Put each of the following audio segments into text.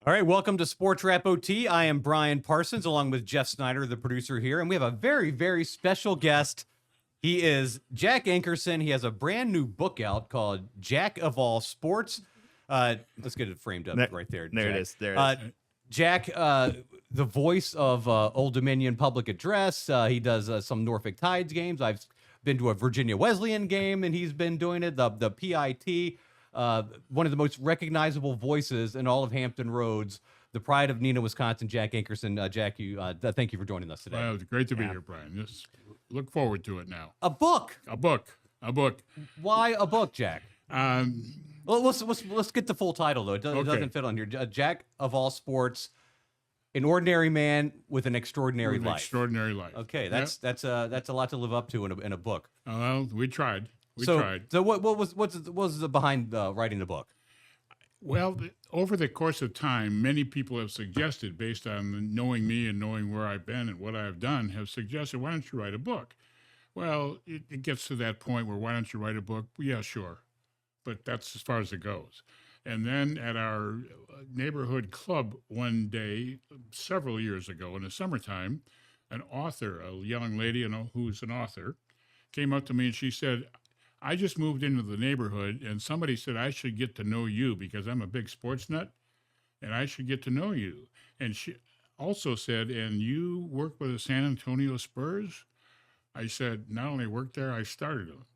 All right, welcome to Sportswrap OT. I am Brian Parsons, along with Jeff Snyder, the producer here, and we have a very, very special guest. He is Jack Ankerson. He has a brand new book out called Jack of All Sports. Let's get it framed up right there. There Jack. it is. There it is. Jack, the voice of Old Dominion Public Address. He does some Norfolk Tides games. I've been to a Virginia Wesleyan game, and he's been doing it. The PIT. One of the most recognizable voices in all of Hampton Roads, the pride of Neenah, Wisconsin, Jack Ankerson. Jack, thank you for joining us today. Well, it's great to be here, Brian. Just look forward to it now. A book. A book. Why a book, Jack? Well, let's get the full title though. It doesn't fit on here. Jack of All Sports, an ordinary man with an extraordinary life. Extraordinary life. Okay, that's a lot to live up to in a book. Well, we tried. So what was behind writing the book? Well, over the course of time, many people have suggested, based on knowing me and knowing where I've been and what I've done, have suggested, why don't you write a book? Well, it gets to that point where, why don't you write a book? Well, yeah, sure. But that's as far as it goes. And then at our neighborhood club one day, several years ago in the summertime, an author, a young lady who's an author, came up to me and she said, I just moved into the neighborhood and somebody said I should get to know you because I'm a big sports nut and I should get to know you. And she also said, and you work with the San Antonio Spurs? I said, not only worked there, I started them.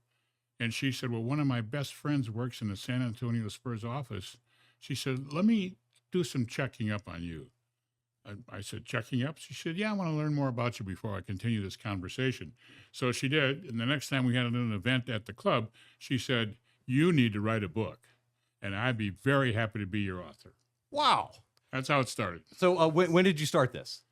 And she said, well, one of my best friends works in the San Antonio Spurs office. She said, let me do some checking up on you. I said, checking up? She said, yeah, I want to learn more about you before I continue this conversation. So she did. And the next time we had an event at the club, she said, you need to write a book. And I'd be very happy to be your author. Wow. That's how it started. So when did you start this?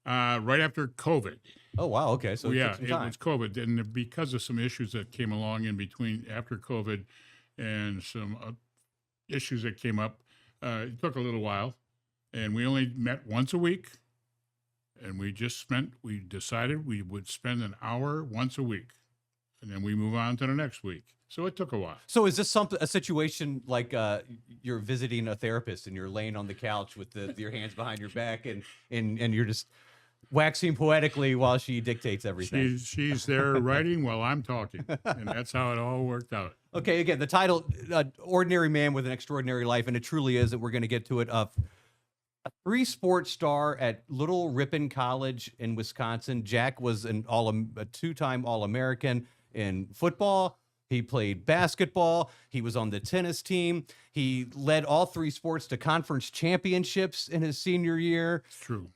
Right after COVID. Oh, wow. Okay. So yeah, it it was COVID. And because of some issues that came along in between after COVID and some issues that came up, it took a little while. And we only met once a week. And we decided we would spend an hour once a week. And then we move on to the next week. So it took a while. So is this a situation like you're visiting a therapist and you're laying on the couch with your hands behind your back and you're just waxing poetically while she dictates everything? She's there writing while I'm talking. And that's how it all worked out. Okay, again, the title, Ordinary Man with an Extraordinary Life, and it truly is, and we're going to get to it. A three-sport star at Little Ripon College in Wisconsin. Jack was a two-time All-American in football. He played basketball. He was on the tennis team. He led all three sports to conference championships in his senior year. It's true.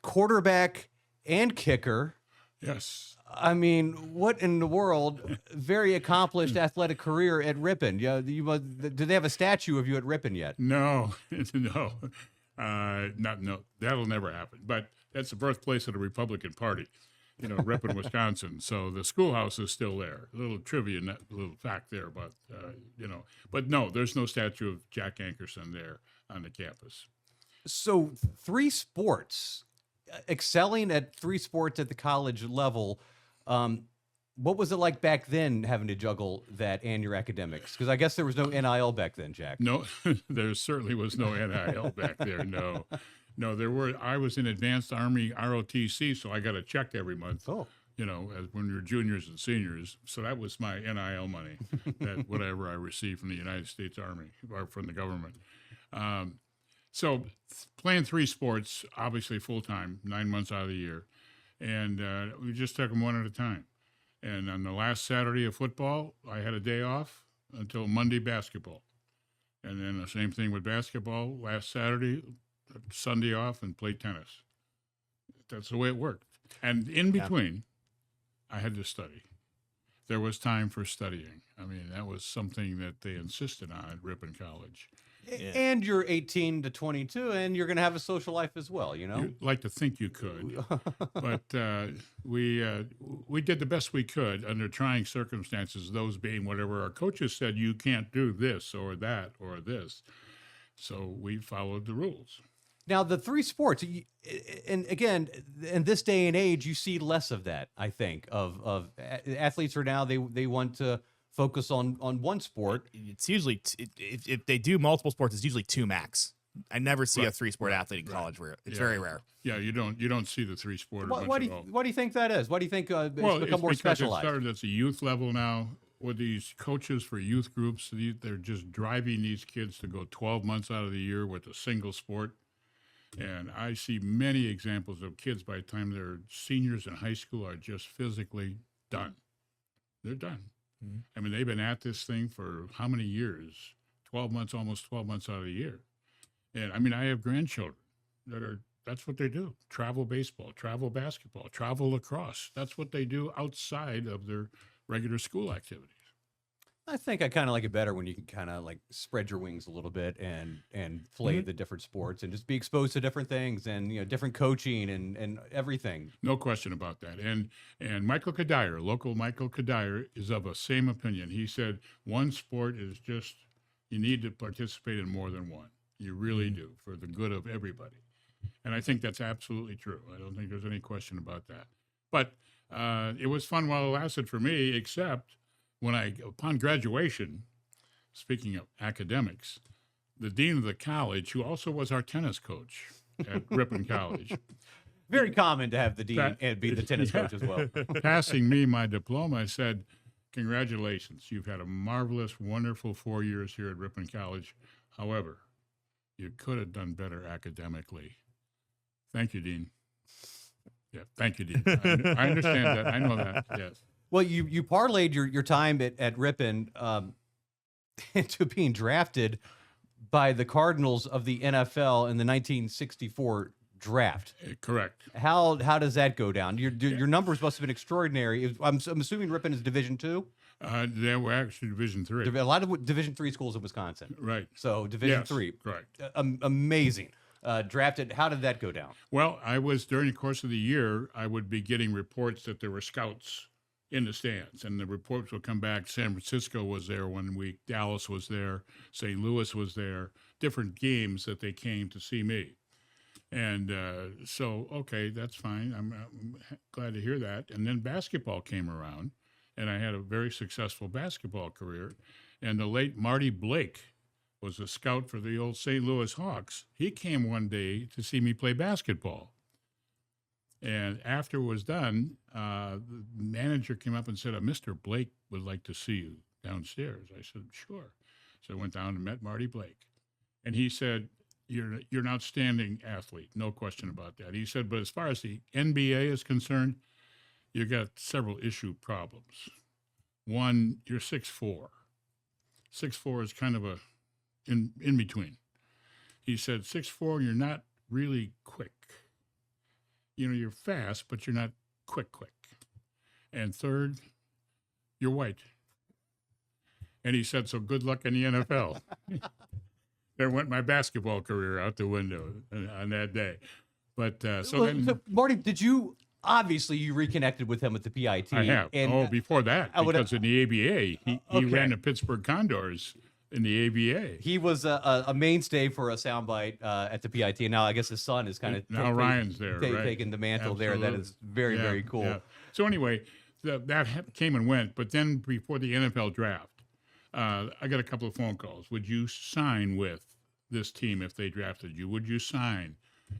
Quarterback and kicker. Yes. I mean, what in the world? Very accomplished athletic career at Ripon. Yeah, do they have a statue of you at Ripon yet? No, no. No, that'll never happen. But that's the birthplace of the Republican Party, Ripon, Wisconsin. So the schoolhouse is still there. A little trivia, little fact there, but But no, there's no statue of Jack Ankerson there on the campus. So three sports, excelling at three sports at the college level. What was it like back then having to juggle that and your academics? Because I guess there was no NIL back then, Jack. No, there certainly was no NIL back there. No, there were. I was in Advanced Army ROTC, so I got a check every month. Oh. When we were juniors and seniors. So that was my NIL money, that whatever I received from the United States Army or from the government. So playing three sports, obviously full-time, 9 months out of the year. And we just took them one at a time. And on the last Saturday of football, I had a day off until Monday basketball. And then the same thing with basketball, last Saturday, Sunday off, and play tennis. That's the way it worked. And in between, I had to study. There was time for studying. I mean, that was something that they insisted on at Ripon College. Yeah. And you're 18 to 22, and you're going to have a social life as well, You'd like to think you could. But we did the best we could under trying circumstances, those being whatever our coaches said, you can't do this or that or this. So we followed the rules. Now, the three sports, and again, in this day and age, you see less of that, I think, of athletes are now, they want to focus on one sport. It's usually, if they do multiple sports, it's usually two max. I never see a Right. 3-sport athlete in college where it's very rare. Yeah, you don't see the 3-sporter Why, much why do at you, all. why do you think that is? Why do you think it's Well, become more because specialized? it started at the youth level now with these coaches for youth groups. They're just driving these kids to go 12 months out of the year with a single sport. And I see many examples of kids by the time they're seniors in high school are just physically done. They're done. Mm-hmm. I mean, they've been at this thing for how many years? 12 months, almost 12 months out of the year. And I mean, I have grandchildren that's what they do. Travel baseball, travel basketball, travel lacrosse. That's what they do outside of their regular school activities. I think I kind of like it better when you can kind of like spread your wings a little bit and play the different sports and just be exposed to different things and different coaching and everything. No question about that. And Michael Kadire, local Michael Kadire, is of the same opinion. He said one sport is just you need to participate in more than one. You really do for the good of everybody. And I think that's absolutely true. I don't think there's any question about that. But it was fun while it lasted for me, except when upon graduation, speaking of academics, the dean of the college, who also was our tennis coach at Ripon College, Very common to have the dean and be the tennis coach as well. passing me my diploma, said, "Congratulations, you've had a marvelous, wonderful 4 years here at Ripon College. However, you could have done better academically. Thank you, Dean." Yeah, thank you, Dean. I understand that. I know that. Yes. Well, you parlayed your time at Ripon into being drafted by the Cardinals of the NFL in the 1964 draft. Correct. How does that go down? Your numbers must have been extraordinary. I'm assuming Ripon is Division II. They were actually Division III. A lot of Division III schools in Wisconsin. Right. So Division Yes, III. correct. Amazing. Drafted. How did that go down? Well, during the course of the year, I would be getting reports that there were scouts in the stands, and the reports would come back. San Francisco was there 1 week, Dallas was there, St. Louis was there, different games that they came to see me. And so, okay, that's fine. I'm glad to hear that. And then basketball came around, and I had a very successful basketball career. And the late Marty Blake was a scout for the old St. Louis Hawks. He came one day to see me play basketball. And after it was done, the manager came up and said, "Mr. Blake would like to see you downstairs." I said, "Sure." So I went down and met Marty Blake. And he said, you're an outstanding athlete, no question about that. He said, but as far as the NBA is concerned, you got several issue problems. One, you're 6'4". 6'4" is kind of in between. He said, 6'4", you're not really quick. You're fast, but you're not quick. And third, you're white. And he said, so good luck in the NFL. There went my basketball career out the window on that day. But So Marty, obviously you reconnected with him at the PIT. I have. And Before that, because in the ABA, he Okay. ran the Pittsburgh Condors in the ABA. he was a mainstay for a soundbite at the PIT, and now I guess his son is kind of Now Ryan's there, right? taking the mantle there. That is very, Yeah, very cool. yeah. So anyway, that came and went. But then before the NFL draft, I got a couple of phone calls. Would you sign with this team if they drafted you? Would you sign?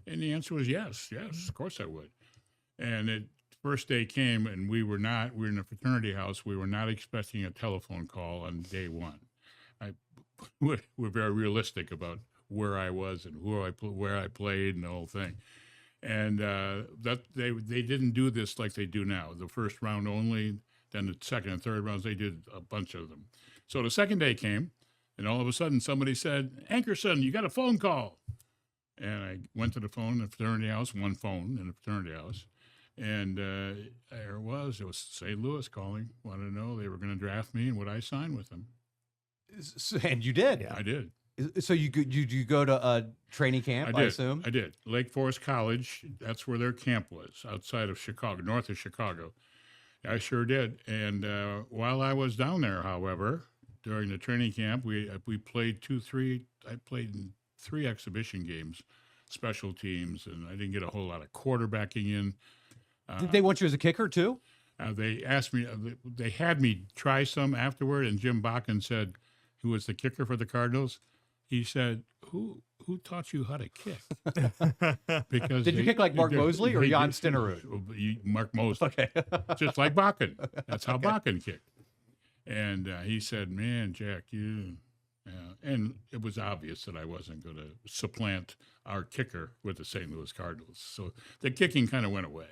And the answer was yes, of course I would. And the first day came, and we were in a fraternity house. We were not expecting a telephone call on day one. We're very realistic about where I was and where I played and the whole thing. And that they didn't do this like they do now. The first round only, then the second and third rounds, they did a bunch of them. So the second day came, and all of a sudden somebody said, "Ankerson, you got a phone call." And I went to the phone in the fraternity house, one phone in the fraternity house. And there it was St. Louis calling, wanted to know they were going to draft me and would I sign with them. And you did. I did. So you go to a training camp, I assume? I did. Lake Forest College, that's where their camp was, outside of Chicago, north of Chicago. I sure did. And while I was down there, however, during the training camp, we played I played in 3 exhibition games, special teams, and I didn't get a whole lot of quarterbacking in. Did they want you as a kicker too? They asked me, they had me try some afterward, and Jim Bakken said, who was the kicker for the Cardinals, he said, who who taught you how to kick? Because Did you kick like Mark Mosley or Jan Stenerud? Mark Mosley. Okay. Just like Bakken. That's how Bakken kicked. And he said, man, Jack, you... and it was obvious that I wasn't going to supplant our kicker with the St. Louis Cardinals. So the kicking kind of went away.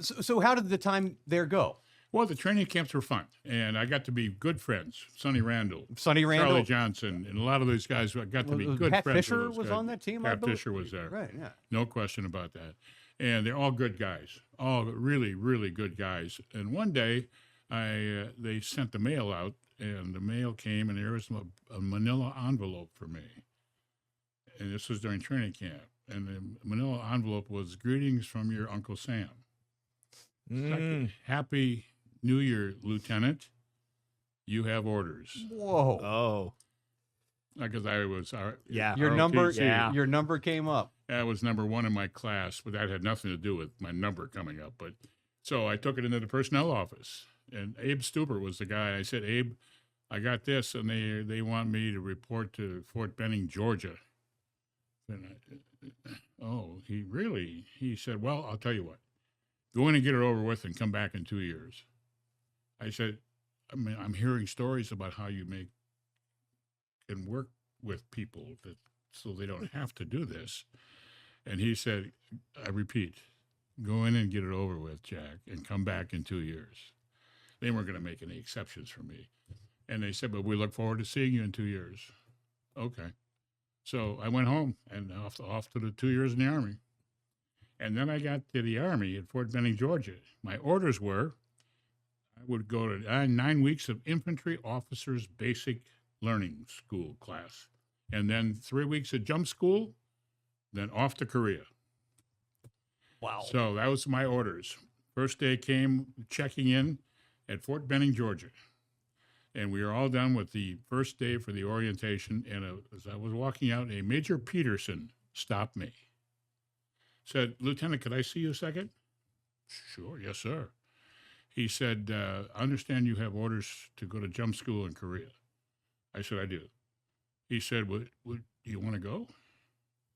So how did the time there go? Well, the training camps were fun, and I got to be good friends. Sonny Randall, Charlie Johnson, and a lot of those guys. I got to be good Pat friends. Fisher with those was guys. on that team. I Pat believe? Fisher was there. Right. Yeah. No question about that. And they're all good guys, all really, really good guys. And one day, they sent the mail out, and the mail came, and there was a manila envelope for me. And this was during training camp. And the manila envelope was greetings from your Uncle Sam. Second, happy New Year, Lieutenant. You have orders. Whoa. Oh, Because I was, yeah. Your ROTC. your number came up. I was number one in my class, but that had nothing to do with my number coming up. But so I took it into the personnel office, and Abe Stuber was the guy. I said, Abe, I got this, and they want me to report to Fort Benning, Georgia. And he said, well, I'll tell you what, go in and get it over with and come back in 2 years. I said, I mean, I'm hearing stories about how you make and work with people so they don't have to do this. And he said, I repeat, go in and get it over with, Jack, and come back in 2 years. They weren't going to make any exceptions for me. And they said, but we look forward to seeing you in 2 years. Okay. So I went home and off to the 2 years in the Army. And then I got to the Army at Fort Benning, Georgia. My orders were I would go to 9 weeks of infantry officers basic learning school class, and then 3 weeks of jump school, then off to Korea. Wow. So that was my orders. First day came checking in at Fort Benning, Georgia. And we were all done with the first day for the orientation. And as I was walking out, a Major Peterson stopped me. Said, Lieutenant, could I see you a second? Sure, yes, sir. He said, I understand you have orders to go to jump school in Korea. I said, I do. He said, would you want to go?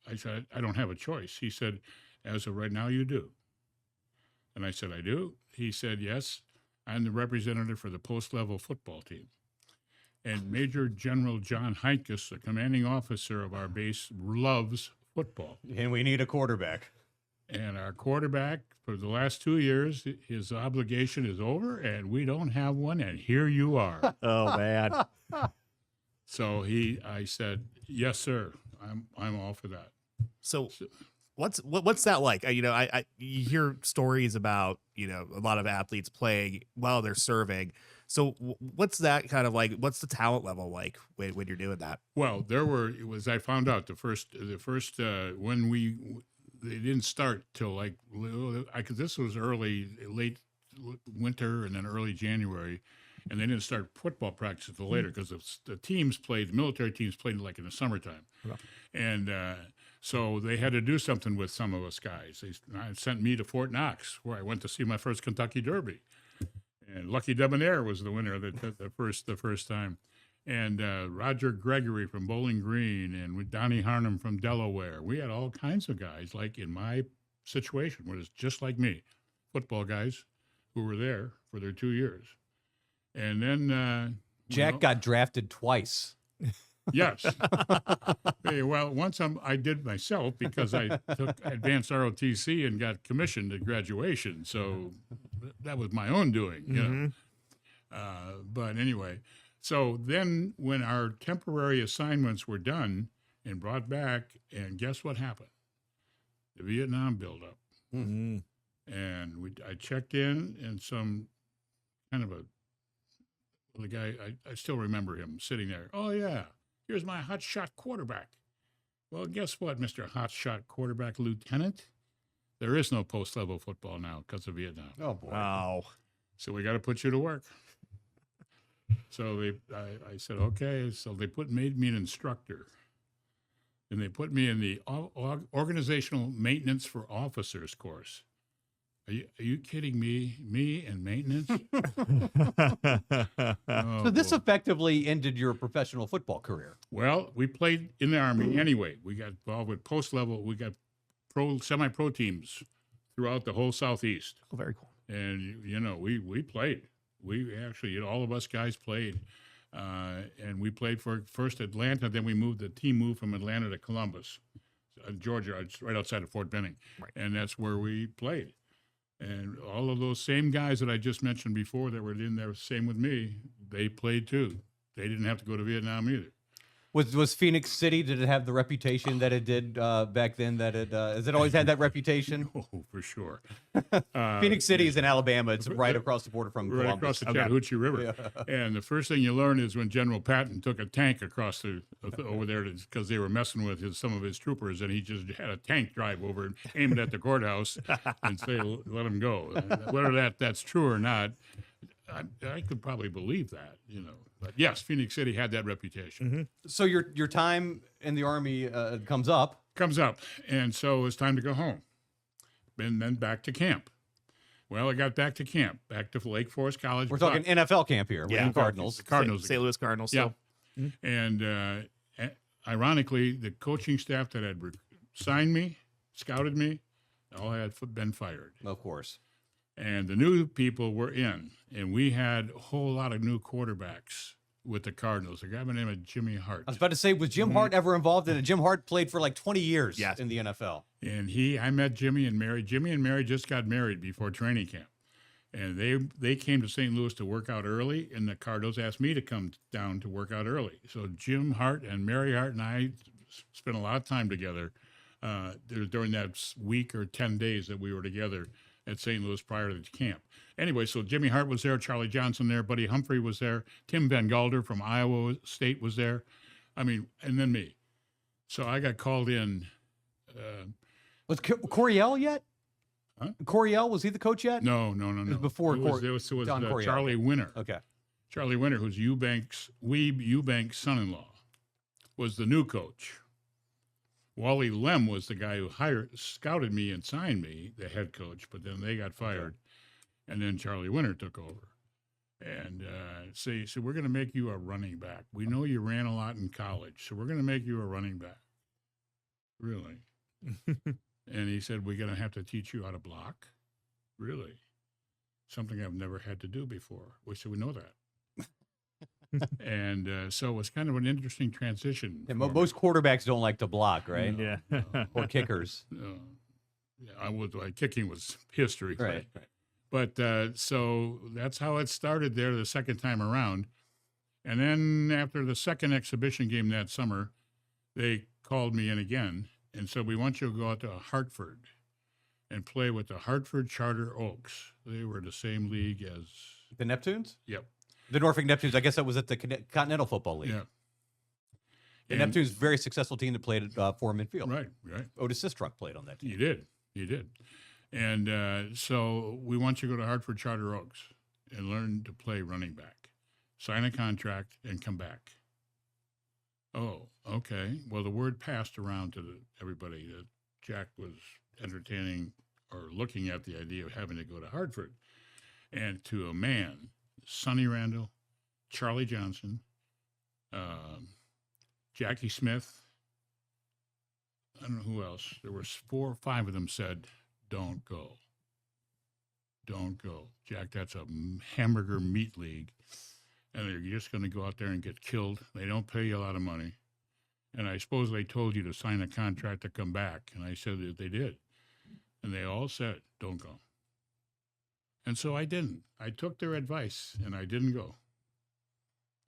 I said, I don't have a choice. He said, as of right now, you do. And I said, I do. He said, yes, I'm the representative for the post-level football team. And Major General John Heinkes, the commanding officer of our base, loves football. And we need a quarterback. And our quarterback, for the last 2 years, his obligation is over, and we don't have one, and here you are. Oh, man. So I said, yes, sir, I'm all for that. So what's that like? I you hear stories about, a lot of athletes playing while they're serving. So what's that kind of like? What's the talent level like when you're doing that? Well, I found out the first when they didn't start till this was late winter and then early January, and they didn't start football practice until later because the military teams played like in the summertime. Yeah. And so they had to do something with some of us guys. They sent me to Fort Knox, where I went to see my first Kentucky Derby. And Lucky Debonair was the winner the first time. And Roger Gregory from Bowling Green, and with Donnie Harnum from Delaware. We had all kinds of guys, like in my situation, where it's just like me, football guys who were there for their 2 years. And then Jack got drafted twice. Yes. Hey, well, once I did myself because I took advanced ROTC and got commissioned at graduation. So that was my own doing, you know. But anyway, so then when our temporary assignments were done and brought back, and guess what happened? The Vietnam buildup. Mm-hmm. And I checked in, and some kind of the guy, I still remember him sitting there. Oh, yeah, here's my hotshot quarterback. Well, guess what, Mr. Hotshot Quarterback Lieutenant? There is no post-level football now because of Vietnam. Oh, boy. Wow. So we got to put you to work. So I said, okay. So they made me an instructor. And they put me in the organizational maintenance for officers course. Are you kidding me? Me and maintenance? Oh, So this boy. effectively ended your professional football career. Well, we played in the Army anyway. We got involved with post level. We got semi-pro teams throughout the whole Southeast. Oh, very cool. And, we played. We actually, all of us guys played. And we played for first Atlanta. Then the team moved from Atlanta to Columbus, Georgia. It's right outside of Fort Benning. Right. And that's where we played. And all of those same guys that I just mentioned before that were in there, same with me, they played too. They didn't have to go to Vietnam either. Was Phoenix City, did it have the reputation that it did back then? That it has it always had that reputation? Oh, for sure. Phoenix City is in Alabama. It's right across the border from Right Columbus. across the Chattahoochee River. And the first thing you learn is when General Patton took a tank across over there because they were messing with some of his troopers, and he just had a tank drive over and aim it at the courthouse and say, let him go. Whether that's true or not, I could probably believe that, But yes, Phoenix City had that reputation. Mm-hmm. So your time in the Army comes up. Comes up, and so it's time to go home. And then back to camp. Well, I got back to camp, back to Lake Forest College. We're talking NFL camp here with Yeah. the Cardinals. The Cardinals. St. Louis Cardinals. Yeah. So. And ironically, the coaching staff that had signed me, scouted me, all had been fired. Of course. And the new people were in, and we had a whole lot of new quarterbacks with the Cardinals. A guy by the name of Jimmy Hart. I was about to say, was Jim Hart ever involved in it? Jim Hart played for like 20 years Yes. in the NFL. And I met Jimmy and Mary. Jimmy and Mary just got married before training camp. And they came to St. Louis to work out early, and the Cardinals asked me to come down to work out early. So Jim Hart and Mary Hart and I spent a lot of time together during that week or 10 days that we were together at St. Louis prior to the camp. Anyway, so Jimmy Hart was there, Charlie Johnson there, Buddy Humphrey was there, Tim Van Galder from Iowa State was there. And then me. So I got called in. Was Coryell yet? Huh? Coryell, was he the coach yet? No. was before it was John Coryell. Charlie Winter. Okay. Charlie Winter, who's Weeb Eubank's son-in-law, was the new coach. Wally Lem was the guy who scouted me and signed me, the head coach, but then they got fired, and then Charlie Winter took over. And so we're going to make you a running back. We know you ran a lot in college, so we're going to make you a running back. Really? And he said, we're going to have to teach you how to block. Really? Something I've never had to do before. We said, we know that. And so it was kind of an interesting transition. And for me. most quarterbacks don't like to block, right? Yeah. Or kickers. Kicking was history. Right. But so that's how it started there the second time around. And then after the second exhibition game that summer, they called me in again and said, we want you to go out to Hartford and play with the Hartford Charter Oaks. They were the same league as... The Neptunes? Yep. The Norfolk Neptunes. I guess that was at the Continental Football League. Yeah. The Neptunes, very successful team that played at Foreman Field. Right. Otis Sistrunk played on that team. You did. And so we want you to go to Hartford Charter Oaks and learn to play running back. Sign a contract and come back. Oh, okay. Well, the word passed around to everybody that Jack was entertaining or looking at the idea of having to go to Hartford. And to a man, Sonny Randall, Charlie Johnson, Jackie Smith, I don't know who else. There were 4 or 5 of them said, don't go. Don't go. Jack, that's a hamburger meat league. And you're just going to go out there and get killed. They don't pay you a lot of money. And I suppose they told you to sign a contract to come back. And I said that they did. And they all said, don't go. And so I didn't. I took their advice and I didn't go.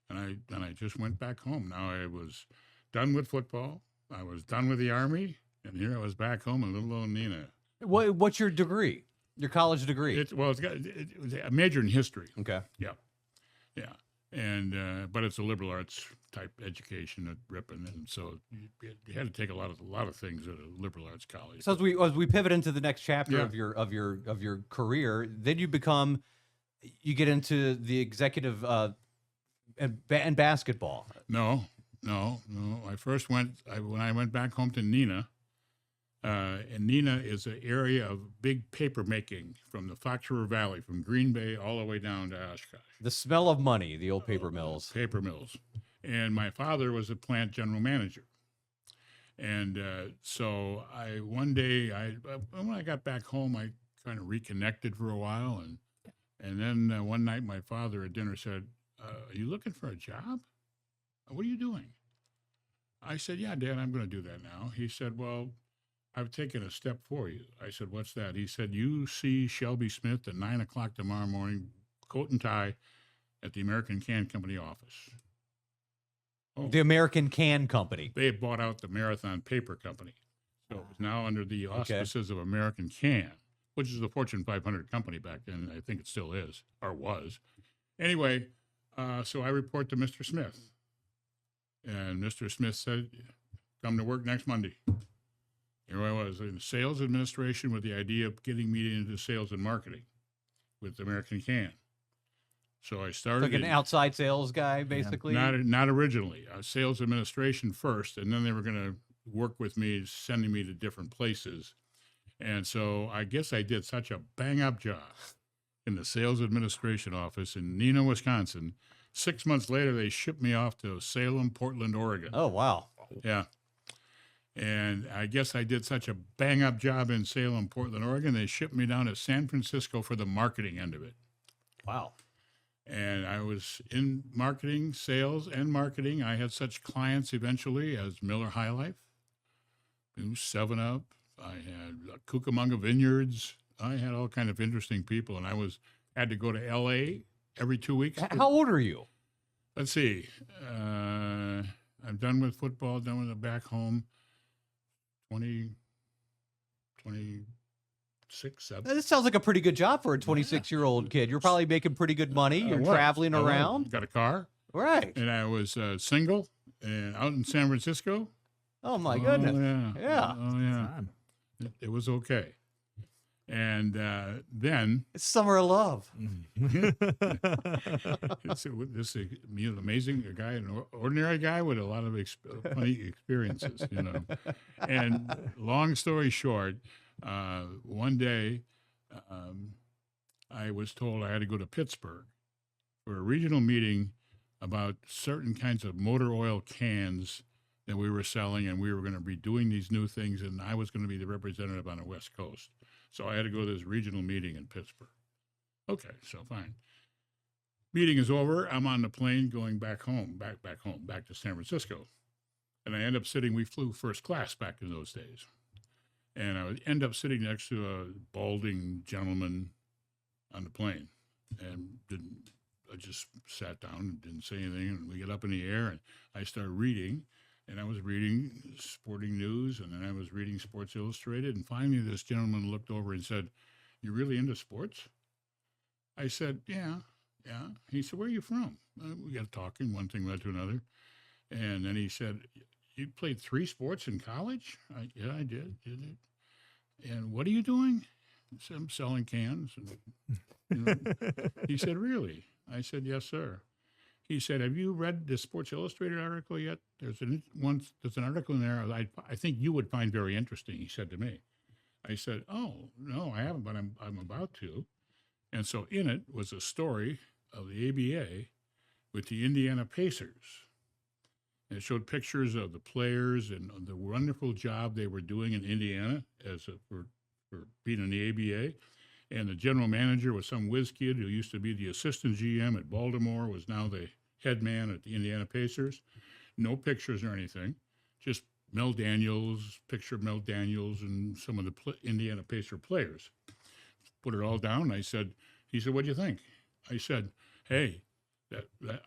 And I just went back home. Now I was done with football. I was done with the Army. And here I was back home in little old Neenah. What's your degree? Your college degree? It's a major in history. Okay. Yeah. And but it's a liberal arts type education at Ripon, and so you had to take a lot of things at a liberal arts college. So as we pivot into the next chapter Yeah. of your career, then you get into the executive and basketball. No. I first when I went back home to Neenah, And Nina is an area of big paper making from the Fox River Valley, from Green Bay all the way down to Oshkosh. The smell of money, the old paper mills. Paper mills. And my father was a plant general manager. And so one day, when I got back home, I kind of reconnected for a while. And then one night, my father at dinner said, are you looking for a job? What are you doing? I said, yeah, Dad, I'm going to do that now. He said, well, I've taken a step for you. I said, what's that? He said, you see Shelby Smith at 9 o'clock tomorrow morning, coat and tie, at the American Can Company office. Oh, The American Can Company. they had bought out the Marathon Paper Company. So it was now under the auspices of American Can, which is the Fortune 500 company back then. I think it still is, or was. Anyway, so I report to Mr. Smith. And Mr. Smith said, come to work next Monday. Here I was in sales administration with the idea of getting me into sales and marketing with American Can. So I started Like an outside sales guy, basically. not originally. Sales administration first, and then they were going to work with me, sending me to different places. And so I guess I did such a bang-up job in the sales administration office in Neenah, Wisconsin. 6 months later, they shipped me off to Salem, Portland, Oregon. Oh, wow. Yeah. And I guess I did such a bang-up job in Salem, Portland, Oregon, they shipped me down to San Francisco for the marketing end of it. Wow. And I was in marketing, sales and marketing. I had such clients eventually as Miller High Life, 7-Up. I had Cucamonga Vineyards. I had all kind of interesting people. And I had to go to L.A. every 2 weeks. How old are you? Let's see. I'm done with football, done with it back home. 26, 7. This sounds like a pretty good job for a 26-year-old kid. You're probably making pretty good money. You're traveling around. Got a car. Right. And I was single and out in San Francisco. Oh, my goodness. Yeah. Oh, yeah. It was okay. And then It's summer of love. this is an amazing guy, an ordinary guy with a lot of funny experiences, you know. And long story short, one day I was told I had to go to Pittsburgh for a regional meeting about certain kinds of motor oil cans that we were selling, and we were going to be doing these new things, and I was going to be the representative on the West Coast. So I had to go to this regional meeting in Pittsburgh. Okay, so fine. Meeting is over. I'm on the plane going back home, back to San Francisco. And I end up we flew first class back in those days. And I would end up sitting next to a balding gentleman on the plane. And I just sat down and didn't say anything. And we get up in the air and I started reading. And I was reading sporting news, and then I was reading Sports Illustrated. And finally, this gentleman looked over and said, "You really into sports?" I said, yeah. He said, "Where are you from?" We got talking. One thing led to another. And then he said, "You played 3 sports in college?" Yeah, I did. And what are you doing? I said, "I'm selling cans." And, he said, "Really?" I said, "Yes, sir." He said, "Have you read the Sports Illustrated article yet? There's an article in there I think you would find very interesting," he said to me. I said, "Oh, no, I haven't, but I'm about to." And so in it was a story of the ABA with the Indiana Pacers. And it showed pictures of the players and the wonderful job they were doing in Indiana for being in the ABA. And the general manager was some whiz kid who used to be the assistant GM at Baltimore, was now the head man at the Indiana Pacers. No pictures or anything, just picture of Mel Daniels and some of the Indiana Pacer players. Put it all down. He said, "What do you think?" I said, "Hey,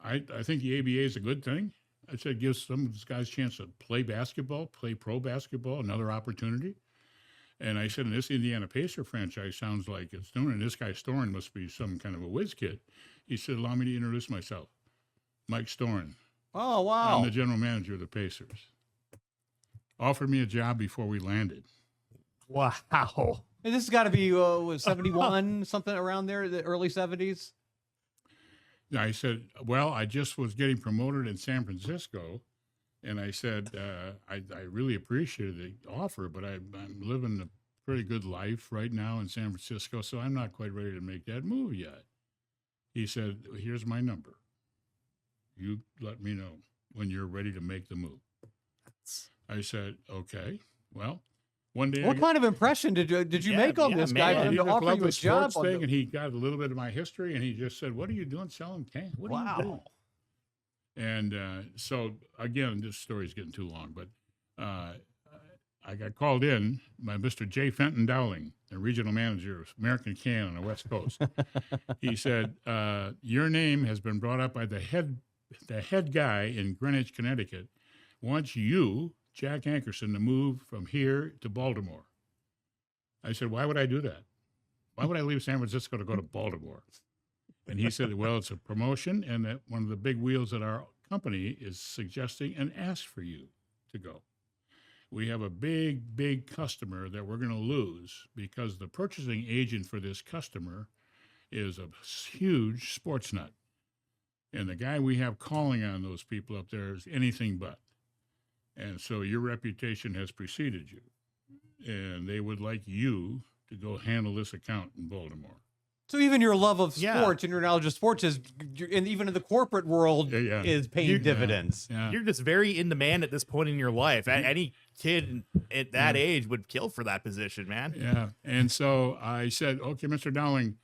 I think the ABA is a good thing." I said, "Gives some of these guys a chance to play basketball, play pro basketball, another opportunity." And I said, "And this Indiana Pacer franchise sounds like it's doing, and this guy Storen must be some kind of a whiz kid." He said, "Allow me to introduce myself. Mike Storen. Oh, wow. I'm the general manager of the Pacers." Offered me a job before we landed. Wow. And this has got to be 71, something around there, the early 70s. I said, "Well, I just was getting promoted in San Francisco, And I said, I really appreciated the offer, but I'm living a pretty good life right now in San Francisco, so I'm not quite ready to make that move yet. He said, here's my number. You let me know when you're ready to make the move. I said, okay. Well, one day What kind of impression did you Yeah, make on yeah, this guy man. for him he to just offer loved you a the job? sports On thing, the, and he got a little bit of my history, and he just said, what are you doing selling can? What are you doing? And so, again, this story's getting too long, but I got called in by Mr. J. Fenton Dowling, the regional manager of American Can on the West Coast. He said, your name has been brought up by the head guy in Greenwich, Connecticut, wants you, Jack Ankerson, to move from here to Baltimore. I said, why would I do that? Why would I leave San Francisco to go to Baltimore? And he said, well, it's a promotion, and that one of the big wheels at our company is suggesting and asked for you to go. We have a big customer that we're going to lose because the purchasing agent for this customer is a huge sports nut. And the guy we have calling on those people up there is anything but. And so your reputation has preceded you. And they would like you to go handle this account in Baltimore. so even your love of Yeah. sports and your knowledge of sports is, and even in the corporate world, Yeah. is paying You- dividends. Yeah. You're just very in demand at this point in your life. Any kid at that age would kill for that position, man. Yeah. And so I said, okay, Mr. Dowling,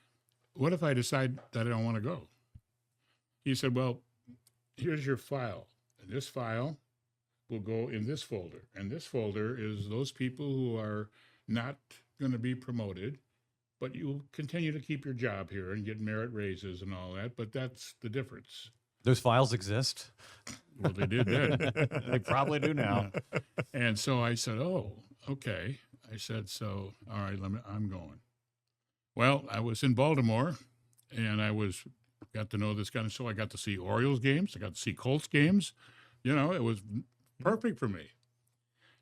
what if I decide that I don't want to go? He said, well, here's your file. And this file will go in this folder. And this folder is those people who are not going to be promoted, but you'll continue to keep your job here and get merit raises and all that. But that's the difference. Those files exist. Well, they did then. They probably do now. Yeah. And so I said, oh, okay. I said, so, all right, I'm going. Well, I was in Baltimore, and got to know this guy. So I got to see Orioles games. I got to see Colts games. You know, it was perfect for me.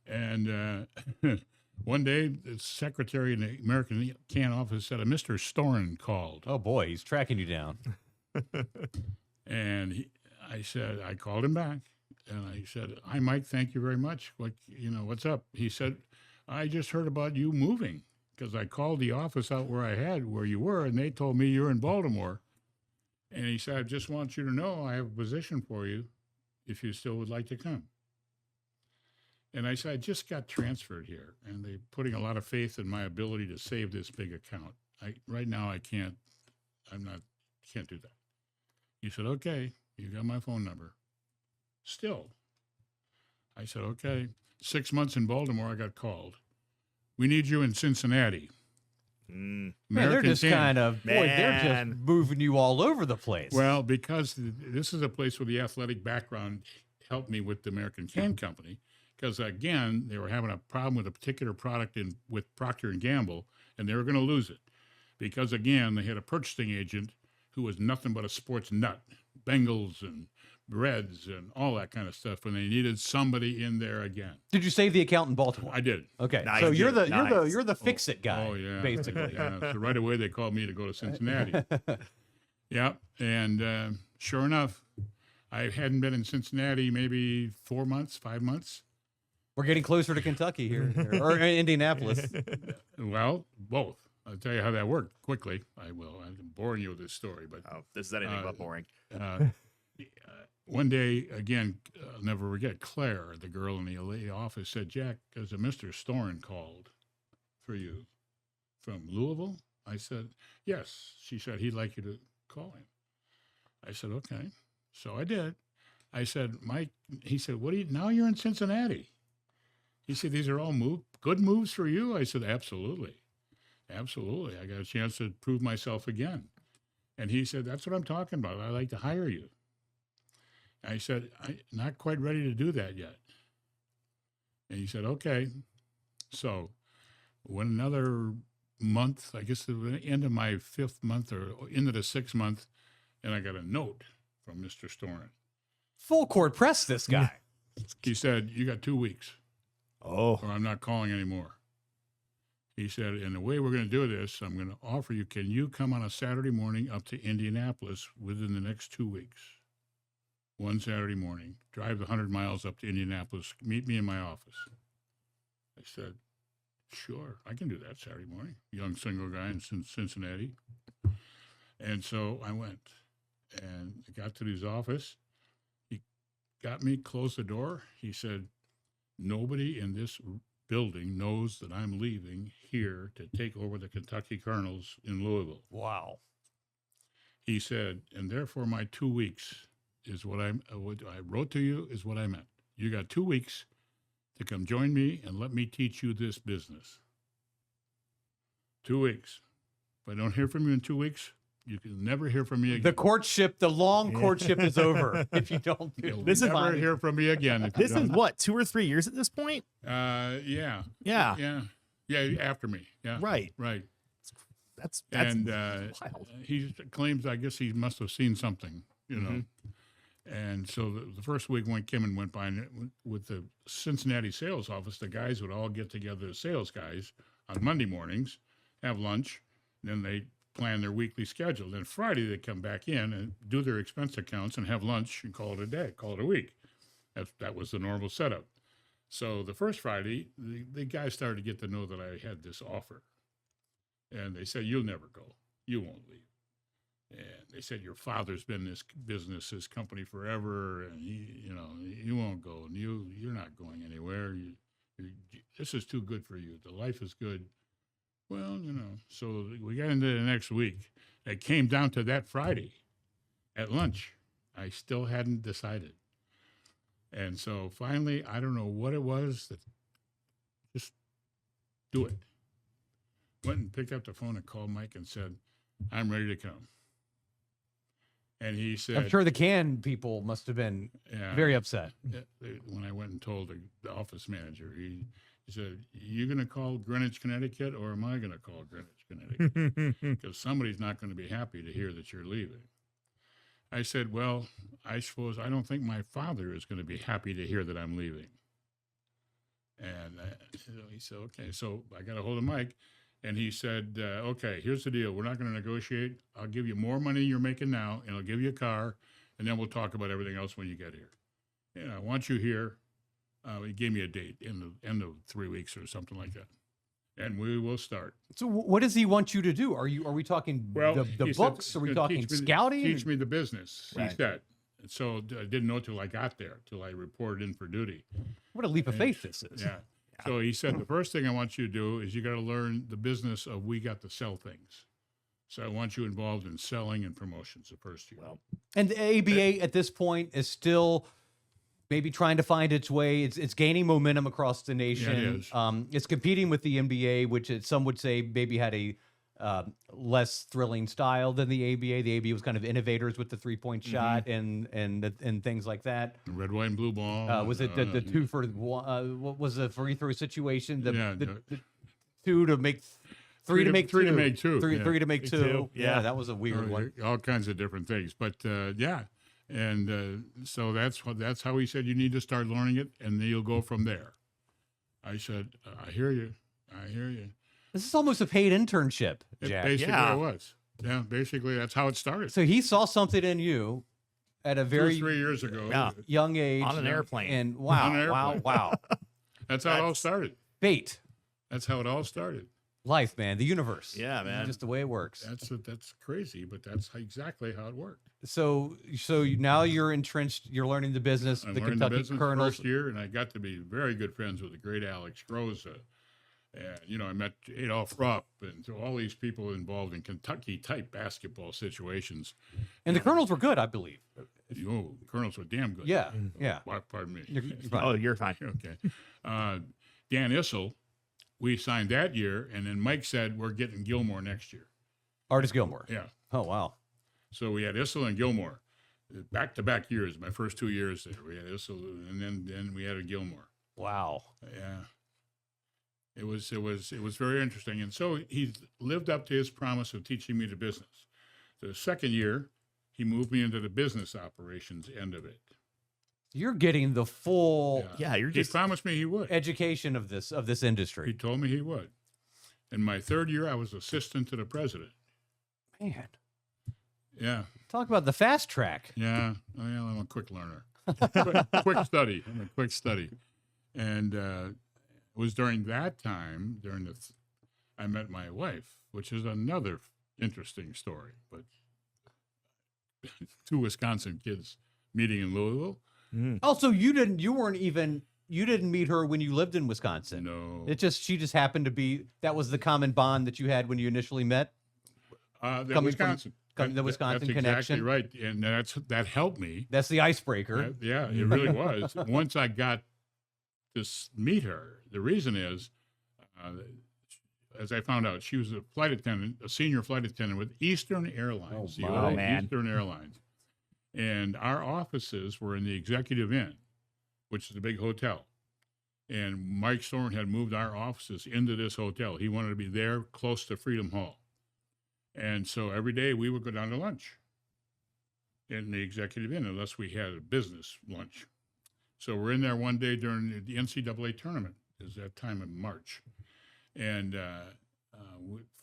And one day, the secretary in the American Can office said, a Mr. Storin called. Oh boy, he's tracking you down. And I called him back, and I said, hi, Mike, thank you very much. What's up? He said, I just heard about you moving, because I called the office out where you were, and they told me you're in Baltimore. And he said, I just want you to know I have a position for you if you still would like to come. And I said, I just got transferred here, and they're putting a lot of faith in my ability to save this big account. Right now I can't do that. He said, okay, you got my phone number. Still. I said, okay. 6 months in Baltimore, I got called. We need you in Cincinnati. Man, they're American just Can. kind of, boy, they're Man. just moving you all over the place. Well, because this is a place where the athletic background helped me with the American Can Company. Because again, they were having a problem with a particular product with Procter and Gamble, and they were going to lose it. Because again, they had a purchasing agent who was nothing but a sports nut, Bengals and Reds and all that kind of stuff. And they needed somebody in there again. Did you save the account in Baltimore? I did. Okay, Nice. so you're Nice. the fix it guy. Oh yeah, basically. Yeah. So right away they called me to go to Cincinnati. Yeah, and sure enough, I hadn't been in Cincinnati maybe 4 months, 5 months. We're getting closer to Kentucky here, or Indianapolis. Well, both. I'll tell you how that worked quickly. I will. I'm boring you with this story, but Oh, this is anything but boring. one day, again, I'll never forget, Claire, the girl in the LA office, said, Jack, there's a Mr. Storin called for you from Louisville. I said, yes. She said, he'd like you to call him. I said, okay. So I did. I said, Mike, he said, now you're in Cincinnati. He said, these are all good moves for you? I said, absolutely. Absolutely. I got a chance to prove myself again. And he said, that's what I'm talking about. I'd like to hire you. I said, I'm not quite ready to do that yet. And he said, okay. So when another month, I guess the end of my 5th month or into the 6th month, and I got a note from Mr. Storin. Full court press, this guy. He said, you got 2 weeks Oh, or I'm not calling anymore. He said, and the way we're going to do this, I'm going to offer you, can you come on a Saturday morning up to Indianapolis within the next 2 weeks? one Saturday morning, drive the 100 miles up to Indianapolis, meet me in my office. I said, sure, I can do that Saturday morning. Young single guy in Cincinnati. And so I went and I got to his office. He got me, closed the door. He said, nobody in this building knows that I'm leaving here to take over the Kentucky Colonels in Louisville. Wow. He said, and therefore my 2 weeks is what I wrote to you is what I meant. You got 2 weeks to come join me and let me teach you this business. 2 weeks. If I don't hear from you in 2 weeks, you can never hear from me again. The long courtship is over if you don't. You'll This is never hear from me again. If you This is don't. what, 2 or 3 years at this point? Yeah. Yeah. Yeah, after me. Yeah. Right. Right. That's And wild. he claims, I guess he must have seen something, you know. And so the first week when Kim went by and with the Cincinnati sales office, the guys would all get together, the sales guys, on Monday mornings, have lunch, then they plan their weekly schedule. Then Friday they come back in and do their expense accounts and have lunch and call it a day, call it a week. That was the normal setup. So the first Friday, the guys started to get to know that I had this offer. And they said, you'll never go. You won't leave. And they said, your father's been in this business, this company forever, and you won't go, and you're not going anywhere. This is too good for you. The life is good. Well, so we got into the next week. It came down to that Friday at lunch. I still hadn't decided. And so finally, I don't know what it was that just do it. Went and picked up the phone and called Mike and said, I'm ready to come. And he said, I'm sure the can people must have been very upset. When I went and told the office manager, he said, you going to call Greenwich, Connecticut, or am I going to call Greenwich, Connecticut? Because somebody's not going to be happy to hear that you're leaving. I said, well, I suppose I don't think my father is going to be happy to hear that I'm leaving. And he said, okay. So I got a hold of Mike. And he said, okay, here's the deal. We're not going to negotiate. I'll give you more money you're making now, and I'll give you a car, and then we'll talk about everything else when you get here. And I want you here. He gave me a date in the end of 3 weeks or something like that. And we will start. So what does he want you to do? Are we talking Well, the he books? said, Are we "He's gonna talking scouting? Teach me the business, Right. he said. And so I didn't know till I got there, till I reported in for duty. What a leap of faith this is. Yeah. So he said, the first thing I want you to do is you got to learn the business of we got to sell things. So I want you involved in selling and promotions the first year. Well, And the ABA at this point is still maybe trying to find its way. It's gaining momentum across the nation. Yeah, it is. It's competing with the NBA, which some would say maybe had a less thrilling style than the ABA. The ABA was kind of innovators with the 3-point shot and things like that. The red, white, and blue ball. Was it the 2 for one? What was the free throw situation? The 2 to make 3 to make 2. 3 to make 2. 3 to make 2. Yeah. Yeah, that was a weird one. All kinds of different things. But yeah. And so that's how he said you need to start learning it, and then you'll go from there. I said, I hear you. I hear you. This is almost a paid internship, It Jack. basically Yeah. it was. Yeah, basically that's how it started. So he saw something in you at a 2 or very 3 years ago. Yeah. young age. On an airplane. And On an wow, airplane. wow. That's how it all started. Fate, That's how it all started. life, man, the universe. Yeah, man. Just the way it works. That's crazy, but that's exactly how it worked. So now you're entrenched, you're learning the business, I the learned Kentucky the business Colonels. first year, and I got to be very good friends with the great Alex Groza. And, I met Adolph Rupp and so all these people involved in Kentucky-type basketball situations. And the Colonels were good, I believe. The Colonels were damn good. Yeah, yeah. Pardon me. You're fine. Oh, you're fine. Okay. Dan Issel, we signed that year, and then Mike said, we're getting Gilmore next year. Artis Gilmore. Yeah. Oh, wow. So we had Issel and Gilmore. Back-to-back years, my first 2 years there. We had Issel, and then we had a Gilmore. Wow. Yeah. It was very interesting. And so he lived up to his promise of teaching me the business. The second year, he moved me into the business operations end of it. You're getting the full Yeah, you're He just promised me he would. education of this He industry. told me he would. In my third year, I was assistant to the president. Man. Yeah. Talk about the fast track. Yeah. Well, I'm a quick learner. quick study. I'm a quick study. And it was during that time, I met my wife, which is another interesting story. But two Wisconsin kids meeting in Louisville. Also, you didn't meet her when you lived in Wisconsin. No. She just happened to be, that was the common bond that you had when you initially met. Wisconsin. The Wisconsin that's connection. Exactly right. And that helped me. That's the icebreaker. Yeah, it really was. Once I got to meet her, the reason is, as I found out, she was a flight attendant, a senior flight attendant with Eastern Airlines. Oh, man. Eastern Airlines. And our offices were in the Executive Inn, which is a big hotel. And Mike Soren had moved our offices into this hotel. He wanted to be there close to Freedom Hall. And so every day we would go down to lunch in the Executive Inn unless we had a business lunch. So we're in there one day during the NCAA tournament. Is that time in March. And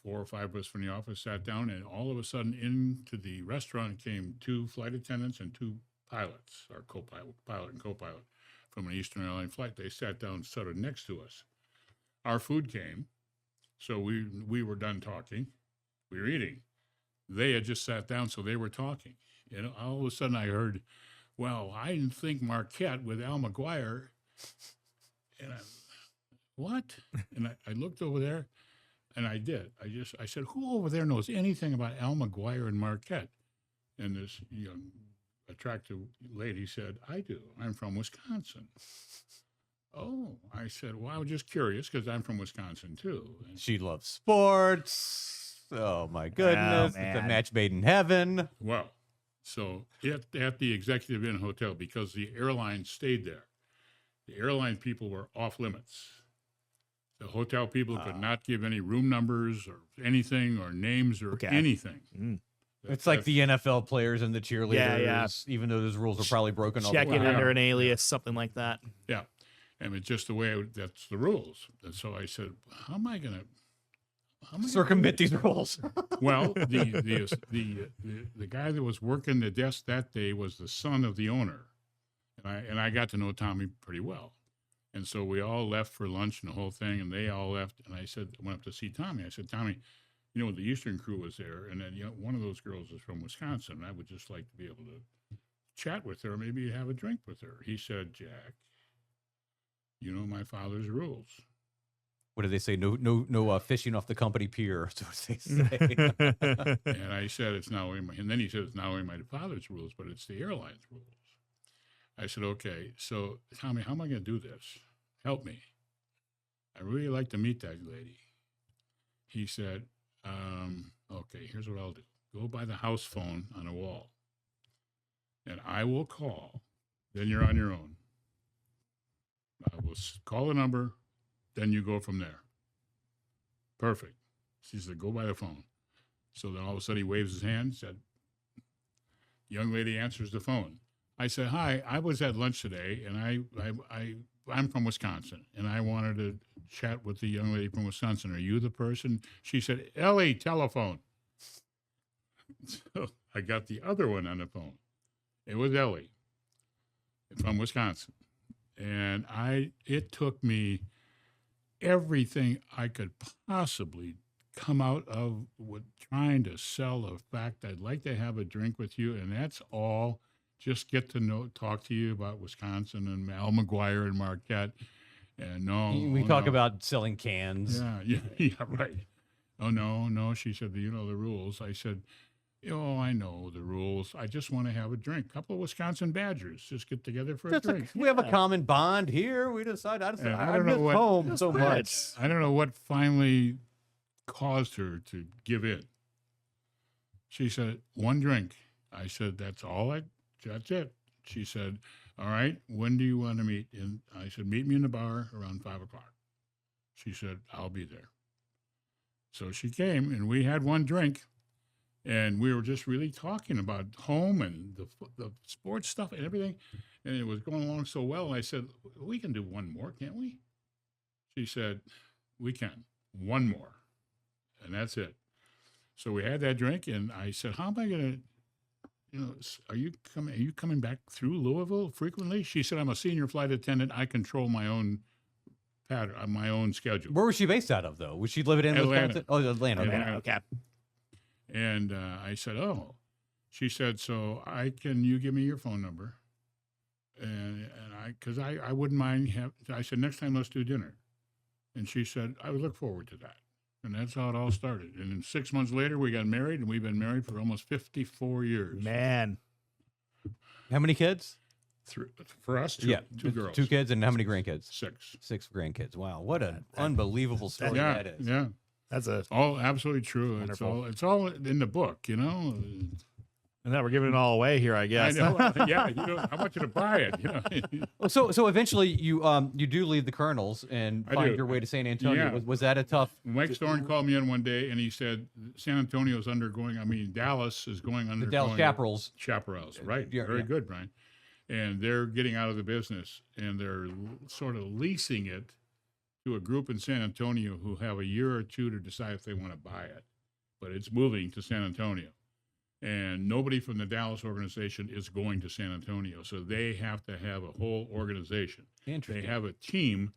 4 or 5 of us from the office sat down, and all of a sudden into the restaurant came 2 flight attendants and 2 pilots, our pilot and co-pilot from an Eastern Airline flight. They sat down sort of next to us. Our food came, so we were done talking. We were eating. They had just sat down, so they were talking. And all of a sudden I heard, well, I didn't think Marquette with Al McGuire. And what? And I looked over there, and I did. I said, who over there knows anything about Al McGuire and Marquette? And this young, attractive lady said, I do. I'm from Wisconsin. Oh, I said, well, I was just curious because I'm from Wisconsin too. And She loves sports. Oh my goodness. It's a man. match made in heaven. well, so at the Executive Inn Hotel, because the airline stayed there, the airline people were off limits. The hotel people could not give any room numbers or anything or names or Okay. anything. It's like the NFL players and the cheerleaders, yeah. even though those rules are probably broken all the Check in time. under an alias, something like that. Yeah. And it's just the way that's the rules. And so I said, how am I going to Circumvent these rules. Well, the guy that was working the desk that day was the son of the owner, and I got to know Tommy pretty well, and so we all left for lunch and the whole thing, and they all left, and I went up to see Tommy. I said, Tommy, the Eastern crew was there, and then one of those girls is from Wisconsin. And I would just like to be able to chat with her, maybe have a drink with her. He said, Jack, you know my father's rules. What do they say? No fishing off the company pier. That's what they say. And I said, and then he said, it's not only my father's rules, but it's the airline's rules. I said, okay, so Tommy, how am I going to do this? Help me. I really like to meet that lady. He said, okay, here's what I'll do. Go by the house phone on a wall, and I will call. Then you're on your own. I will call the number. Then you go from there. Perfect. She said, go by the phone. So then all of a sudden he waves his hand, said, young lady answers the phone. I said, hi, I was at lunch today, and I'm from Wisconsin, and I wanted to chat with the young lady from Wisconsin. Are you the person? She said, Ellie, telephone. So I got the other one on the phone. It was Ellie from Wisconsin. And it took me everything I could possibly come out of with trying to sell the fact I'd like to have a drink with you, and that's all. Just get to talk to you about Wisconsin and Al McGuire and Marquette. And We talk about selling cans. yeah, right. Oh, no, she said, the rules. I said, I know the rules. I just want to have a drink. Couple of Wisconsin Badgers just get together for a drink. We have a common bond here. We decide. I don't miss know what- home so much. I don't know what finally caused her to give in. She said, one drink. I said, that's it. She said, all right, when do you want to meet? And I said, meet me in the bar around 5 o'clock. She said, I'll be there. So she came, and we had one drink, and we were just really talking about home and the sports stuff and everything. And it was going along so well. And I said, we can do one more, can't we? She said, we can. One more. And that's it. So we had that drink, and I said, how am I going to Are you coming back through Louisville frequently? She said, I'm a senior flight attendant. I control my own pattern, my own schedule. Where was she based out of, though? Was she living in Atlanta. Wisconsin? Oh, Atlanta. Okay. Atlanta, okay. And I said, oh. She said, so you give me your phone number? And because I wouldn't mind. I said, next time let's do dinner. And she said, I would look forward to that. And that's how it all started. And then 6 months later, we got married, and we've been married for almost 54 years. Man. How many kids? For us, two girls. 2 kids, and how many grandkids? 6. 6 grandkids. Wow, what an unbelievable story Yeah, that is. yeah. That's All absolutely true. Wonderful. It's all in the book, you know. And now we're giving it all away here, I guess. I know. Yeah, I want you to buy it. You know. Well, so eventually you do leave the Colonels and I find do. your way to San Antonio. Yeah. Was that a tough? Mike Storn called me in one day, and he said San Antonio's undergoing. Dallas is going under The Dallas Chaparrals. Chaparrals, right? Yeah, Very yeah. good, Brian. And they're getting out of the business, and they're sort of leasing it to a group in San Antonio who have a year or two to decide if they want to buy it. But it's moving to San Antonio. And nobody from the Dallas organization is going to San Antonio. So they have to have a whole organization. Interesting. They have a team.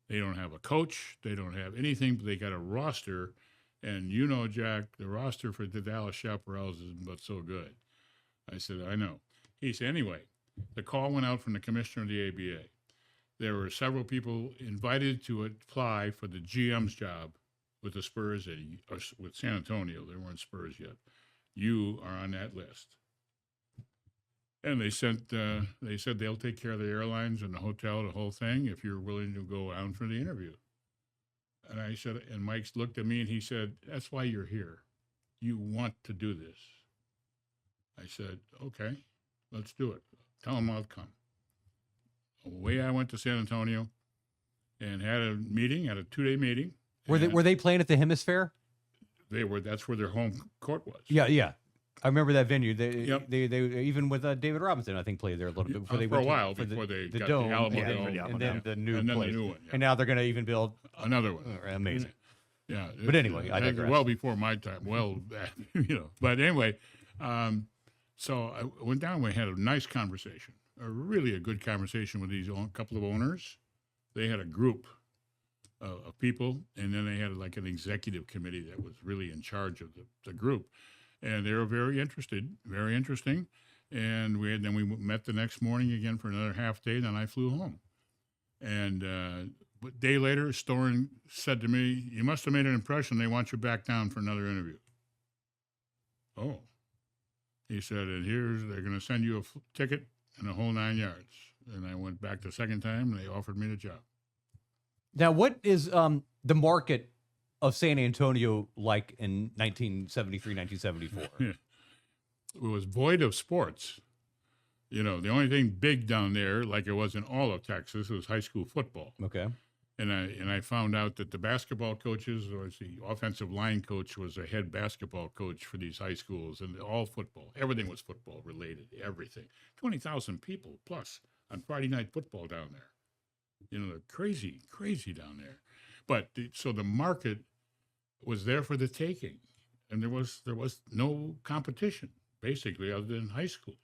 They don't have a coach. They don't have anything, but they got a roster. And you know, Jack, the roster for the Dallas Chaparrals isn't but so good. I said, I know. He said, anyway, the call went out from the commissioner of the ABA. There were several people invited to apply for the GM's job with the Spurs, with San Antonio. There weren't Spurs yet. You are on that list. And they said they'll take care of the airlines and the hotel, the whole thing, if you're willing to go out for the interview. And I said, and Mike looked at me and he said, that's why you're here. You want to do this. I said, okay, let's do it. Tell them I'll come. Away I went to San Antonio and had a 2-day meeting. Were they playing at the Hemisphere? That's where their home court was. Yeah. I remember that venue. They even with David Robinson, I think, played there a little bit before they for a went while for before they the got Dome, the Alamo and, Dome, and then the new and then place. the new one. Yeah. And now they're going to even build Another one. Amazing. Yeah. But anyway, I digress. Well before my time. Well, But anyway, so I went down. We had a nice conversation, a good conversation with these couple of owners. They had a group of people, and then they had like an executive committee that was really in charge of the group, and they were very interesting. And we met the next morning again for another half day. Then I flew home, and a day later, Storin said to me, "You must have made an impression. They want you back down for another interview." Oh, he said, and they're going to send you a ticket and the whole 9 yards. And I went back the second time, and they offered me the job. Now, what is the market of San Antonio like in 1973, 1974? It was void of sports. The only thing big down there, like it was in all of Texas, was high school football. Okay. And I found out that the basketball coaches, or the offensive line coach, was a head basketball coach for these high schools, and all football. Everything was football related. Everything. 20,000 people plus on Friday night football down there. They're crazy down there. But so the market was there for the taking, and there was no competition basically other than high schools.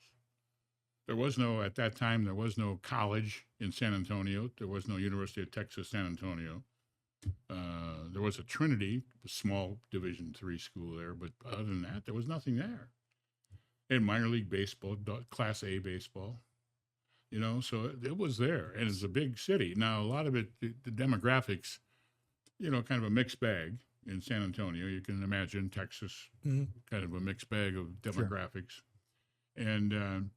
At that time, there was no college in San Antonio. There was no University of Texas, San Antonio. There was a Trinity, a small Division III school there, but other than that, there was nothing there. And minor league baseball, Class A baseball, so it was there, and it's a big city. Now, a lot of it, the demographics, kind of a mixed bag in San Antonio. You can imagine Texas, kind of a mixed bag of demographics. Sure. And,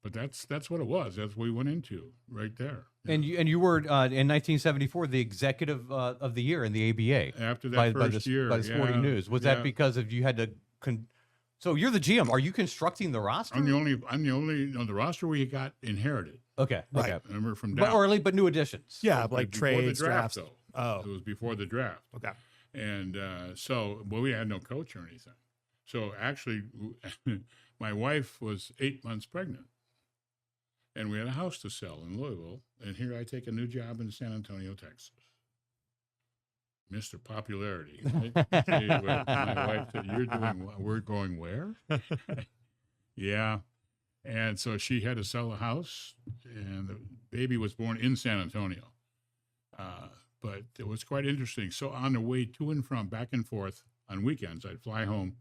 but that's what it was. That's what we went into right there. And you were in 1974 the executive of the year in the ABA. After that first year, by the Sporting News. Was that because of you had to? So you're the GM. Are you constructing the roster? I'm the only. The roster we got inherited. Okay, right. Okay. Remember from down. But new additions. Yeah, like trades, drafts. Though. Oh, it was before the draft. Okay. And we had no coach or anything. So actually, my wife was 8 months pregnant. And we had a house to sell in Louisville, and here I take a new job in San Antonio, Texas. Mr. Popularity. Right? My wife said, "You're doing what? We're going where?" Yeah. And so she had to sell the house, and the baby was born in San Antonio. But it was quite interesting. So on the way to and from, back and forth on weekends, I'd fly home,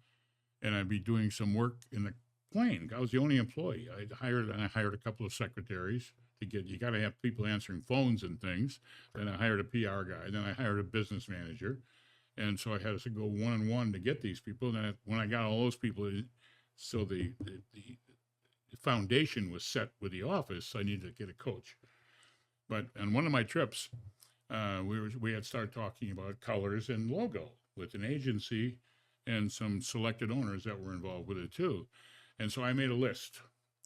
and I'd be doing some work in the plane. I was the only employee. I hired a couple of secretaries to get. You got to have people answering phones and things. Then I hired a PR guy. Then I hired a business manager, and so I had to go one-on-one to get these people. And then when I got all those people, so the foundation was set with the office. I needed to get a coach. But on one of my trips, we had started talking about colors and logo with an agency and some selected owners that were involved with it too. And so I made a list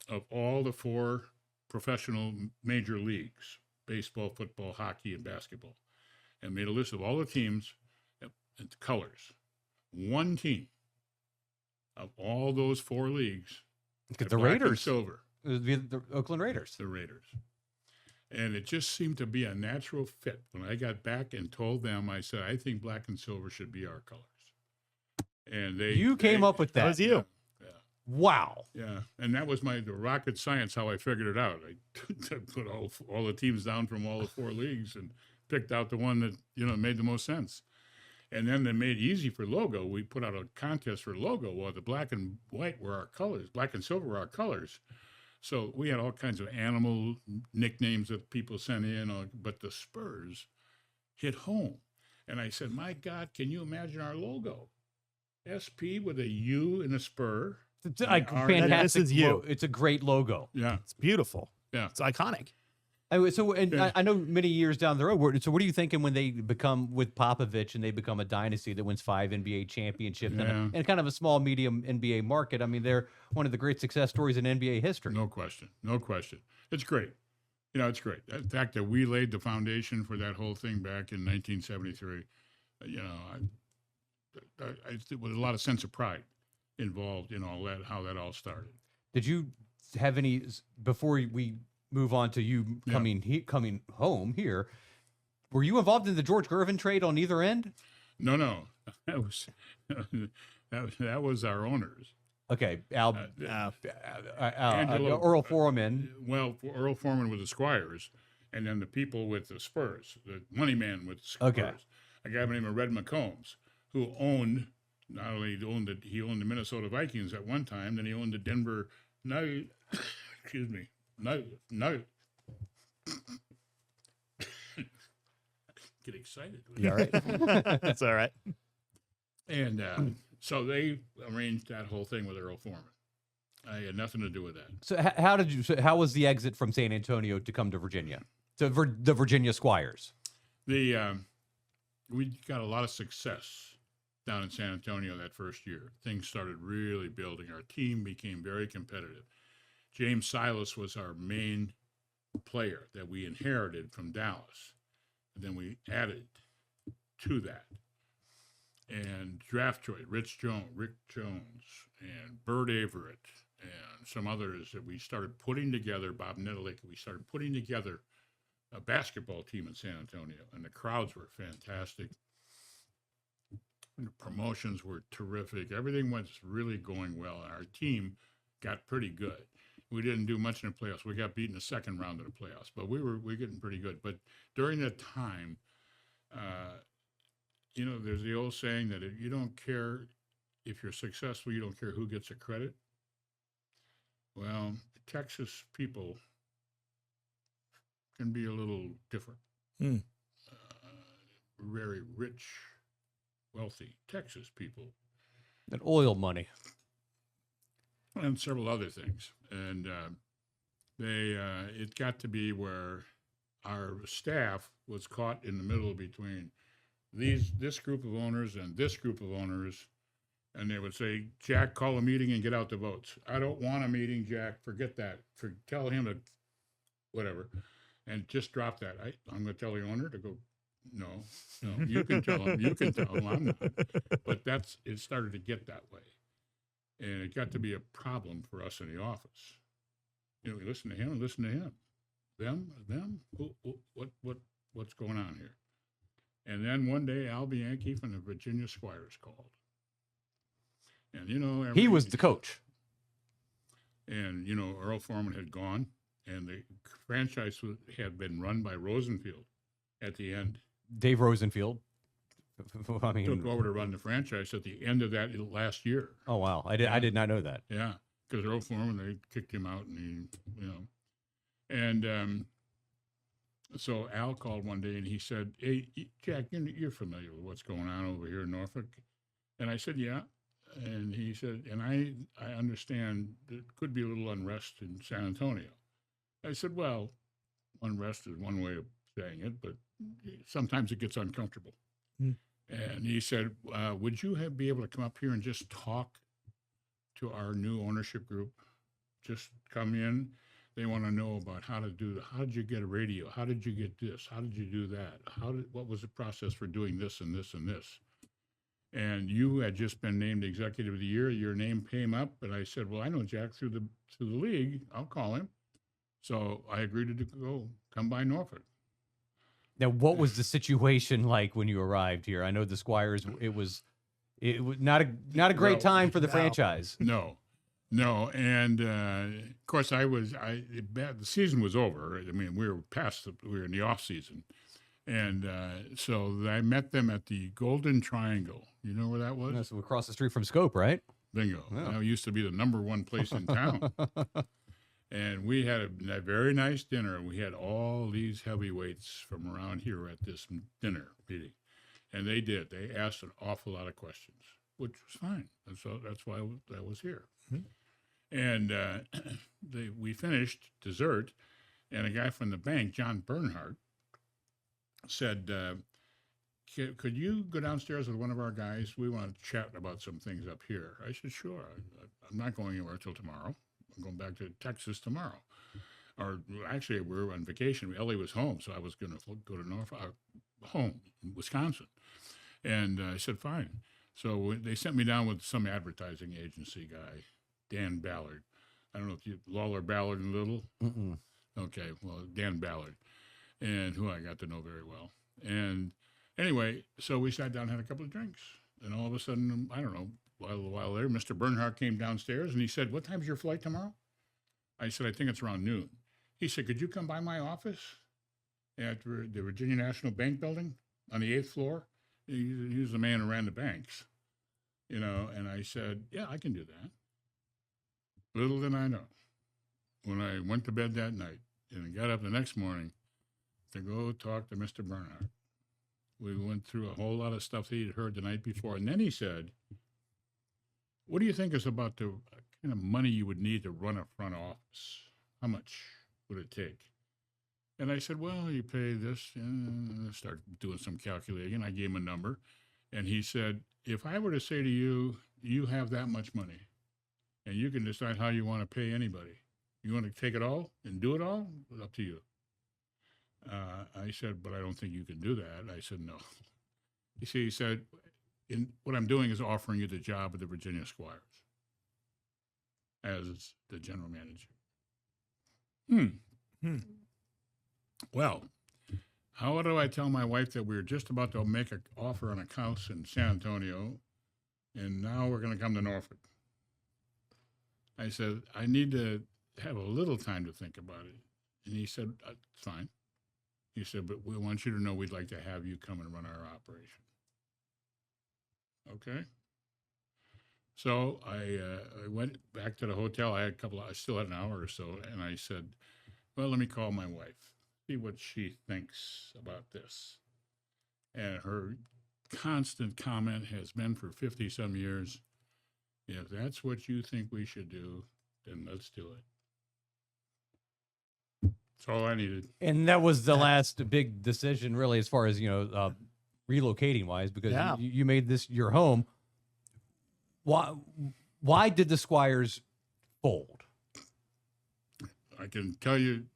of all the 4 professional major leagues, baseball, football, hockey, and basketball, and made a list of all the teams and colors. One team of all those 4 leagues, The black and Raiders. silver, The Oakland Raiders. the Raiders. And it just seemed to be a natural fit. When I got back and told them, I said, I think black and silver should be our colors. And You came up with that. That was you. Yeah. Wow. Yeah. And that was the rocket science, how I figured it out. I put all the teams down from all the 4 leagues and picked out the one that, made the most sense. And then they made it easy for logo. We put out a contest for logo. Well, the black and white were our colors. Black and silver were our colors. So we had all kinds of animal nicknames that people sent in, but the Spurs hit home. And I said, my God, can you imagine our logo? SP with a U and a spur. It's like R- fantastic. This is you. It's a great logo. Yeah. It's beautiful. Yeah. It's iconic. So, and Yeah. I know many years down the road. So, what are you thinking when they become with Popovich and they become a dynasty that wins 5 NBA championships Yeah. and kind of a small, medium NBA market? I mean, they're one of the great success stories in NBA history. No question. No question. It's great. It's great. The fact that we laid the foundation for that whole thing back in 1973, with a lot of sense of pride involved in all that, how that all started. Did you have any before we move on to you Yeah. coming home here? Were you involved in the George Gervin trade on either end? No. That was our owners. Okay, Al, Angelo- Earl Foreman. Well, Earl Foreman with the Squires, and then the people with the Spurs, the money man with the Spurs. Okay. A guy by the name of Red McCombs, who owned he owned the Minnesota Vikings at one time, then he owned the Denver excuse me, get excited. You all right? That's all right. And so they arranged that whole thing with Earl Foreman. I had nothing to do with that. So how was the exit from San Antonio to come to Virginia? To the Virginia Squires. We got a lot of success down in San Antonio that first year. Things started really building. Our team became very competitive. James Silas was our main player that we inherited from Dallas. And then we added to that. And draft choice, Rick Jones, and Bert Everett, and some others that we started putting together, Bob Nedelik, we started putting together a basketball team in San Antonio, and the crowds were fantastic. The promotions were terrific. Everything was really going well. Our team got pretty good. We didn't do much in the playoffs. We got beat in the second round of the playoffs, but we're getting pretty good. But during that time, there's the old saying that if you don't care if you're successful, you don't care who gets the credit. Well, Texas people can be a little different. Very rich, wealthy Texas people. And oil money. And several other things. And it got to be where our staff was caught in the middle between this group of owners and this group of owners. And they would say, Jack, call a meeting and get out the votes. I don't want a meeting, Jack. Forget that. Tell him to whatever. And just drop that. I'm going to tell the owner to go, no, you can tell him. You can tell him. I'm not. But it started to get that way. And it got to be a problem for us in the office. We listen to him and listen to him. Them? What's going on here? And then one day, Al Bianchi from the Virginia Squires called. And, He was the coach. And, you know, Earl Foreman had gone, and the franchise had been run by Rosenfield at the end. Dave Rosenfield. I mean, Took over to run the franchise at the end of that last year. oh wow, I did not know that. Yeah, because Earl Foreman, they kicked him out, and he, you know, and so Al called one day and he said, "Hey, Jack, you're familiar with what's going on over here in Norfolk?" And I said, "Yeah." And he said, "And I understand there could be a little unrest in San Antonio." I said, "Well, unrest is one way of saying it, but sometimes it gets uncomfortable." And he said, "Would you be able to come up here and just talk to our new ownership group? Just come in. They want to know about how did you get a radio? How did you get this? How did you do that? What was the process for doing this and this and this? And you had just been named Executive of the Year. Your name came up." And I said, "Well, I know Jack through the league. I'll call him." So I agreed to come by Norfolk. Now, what was the situation like when you arrived here? I know the Squires. It was not a great Well, time for the no. franchise. No, and of course the season was over. I mean, we were in the off season, and so I met them at the Golden Triangle. You know where that was? That's across the street from Scope, right? Bingo. Yeah. That used to be the #1 place in town. And we had a very nice dinner, and we had all these heavyweights from around here at this dinner meeting. And they did. They asked an awful lot of questions, which was fine. And so that's why I was here. And we finished dessert, and a guy from the bank, John Bernhardt, said, could you go downstairs with one of our guys? We want to chat about some things up here. I said, "Sure. I'm not going anywhere till tomorrow. I'm going back to Texas tomorrow." Or actually, we were on vacation. Ellie was home, so I was going to go to home in Wisconsin. And I said, "Fine." So they sent me down with some advertising agency guy, Dan Ballard. I don't know if Lawler, Ballard, and Little. Mm-mm. Okay, well, Dan Ballard, and who I got to know very well. And anyway, so we sat down and had a couple of drinks. And all of a sudden, I don't know, while there, Mr. Bernhardt came downstairs and he said, "What time's your flight tomorrow?" I said, "I think it's around noon." He said, "Could you come by my office at the Virginia National Bank building on the 8th floor?" He was the man who ran the banks, you know. And I said, "Yeah, I can do that." Little did I know, when I went to bed that night and I got up the next morning to go talk to Mr. Bernhardt, we went through a whole lot of stuff that he'd heard the night before. And then he said, "What do you think is about the kind of money you would need to run a front office? How much would it take?" And I said, "Well, you pay this," and I started doing some calculating. I gave him a number. And he said, "If I were to say to you, you have that much money, and you can decide how you want to pay anybody. You want to take it all and do it all? It's up to you." I said, "But I don't think you can do that." I said, "No." You see, he said, "What I'm doing is offering you the job of the Virginia Squires as the general manager." Well, how do I tell my wife that we were just about to make an offer on a house in San Antonio, and now we're going to come to Norfolk? I said, "I need to have a little time to think about it." And he said, "Fine." He said, "But we want you to know we'd like to have you come and run our operation." Okay. So I went back to the hotel. I still had an hour or so, and I said, "Well, let me call my wife, see what she thinks about this." And her constant comment has been for 50-some years, "If that's what you think we should do, then let's do it." That's all I needed. And that was the last big decision, really, as far as relocating wise, because Yeah. you made this your home. Why did the Squires fold? I can tell you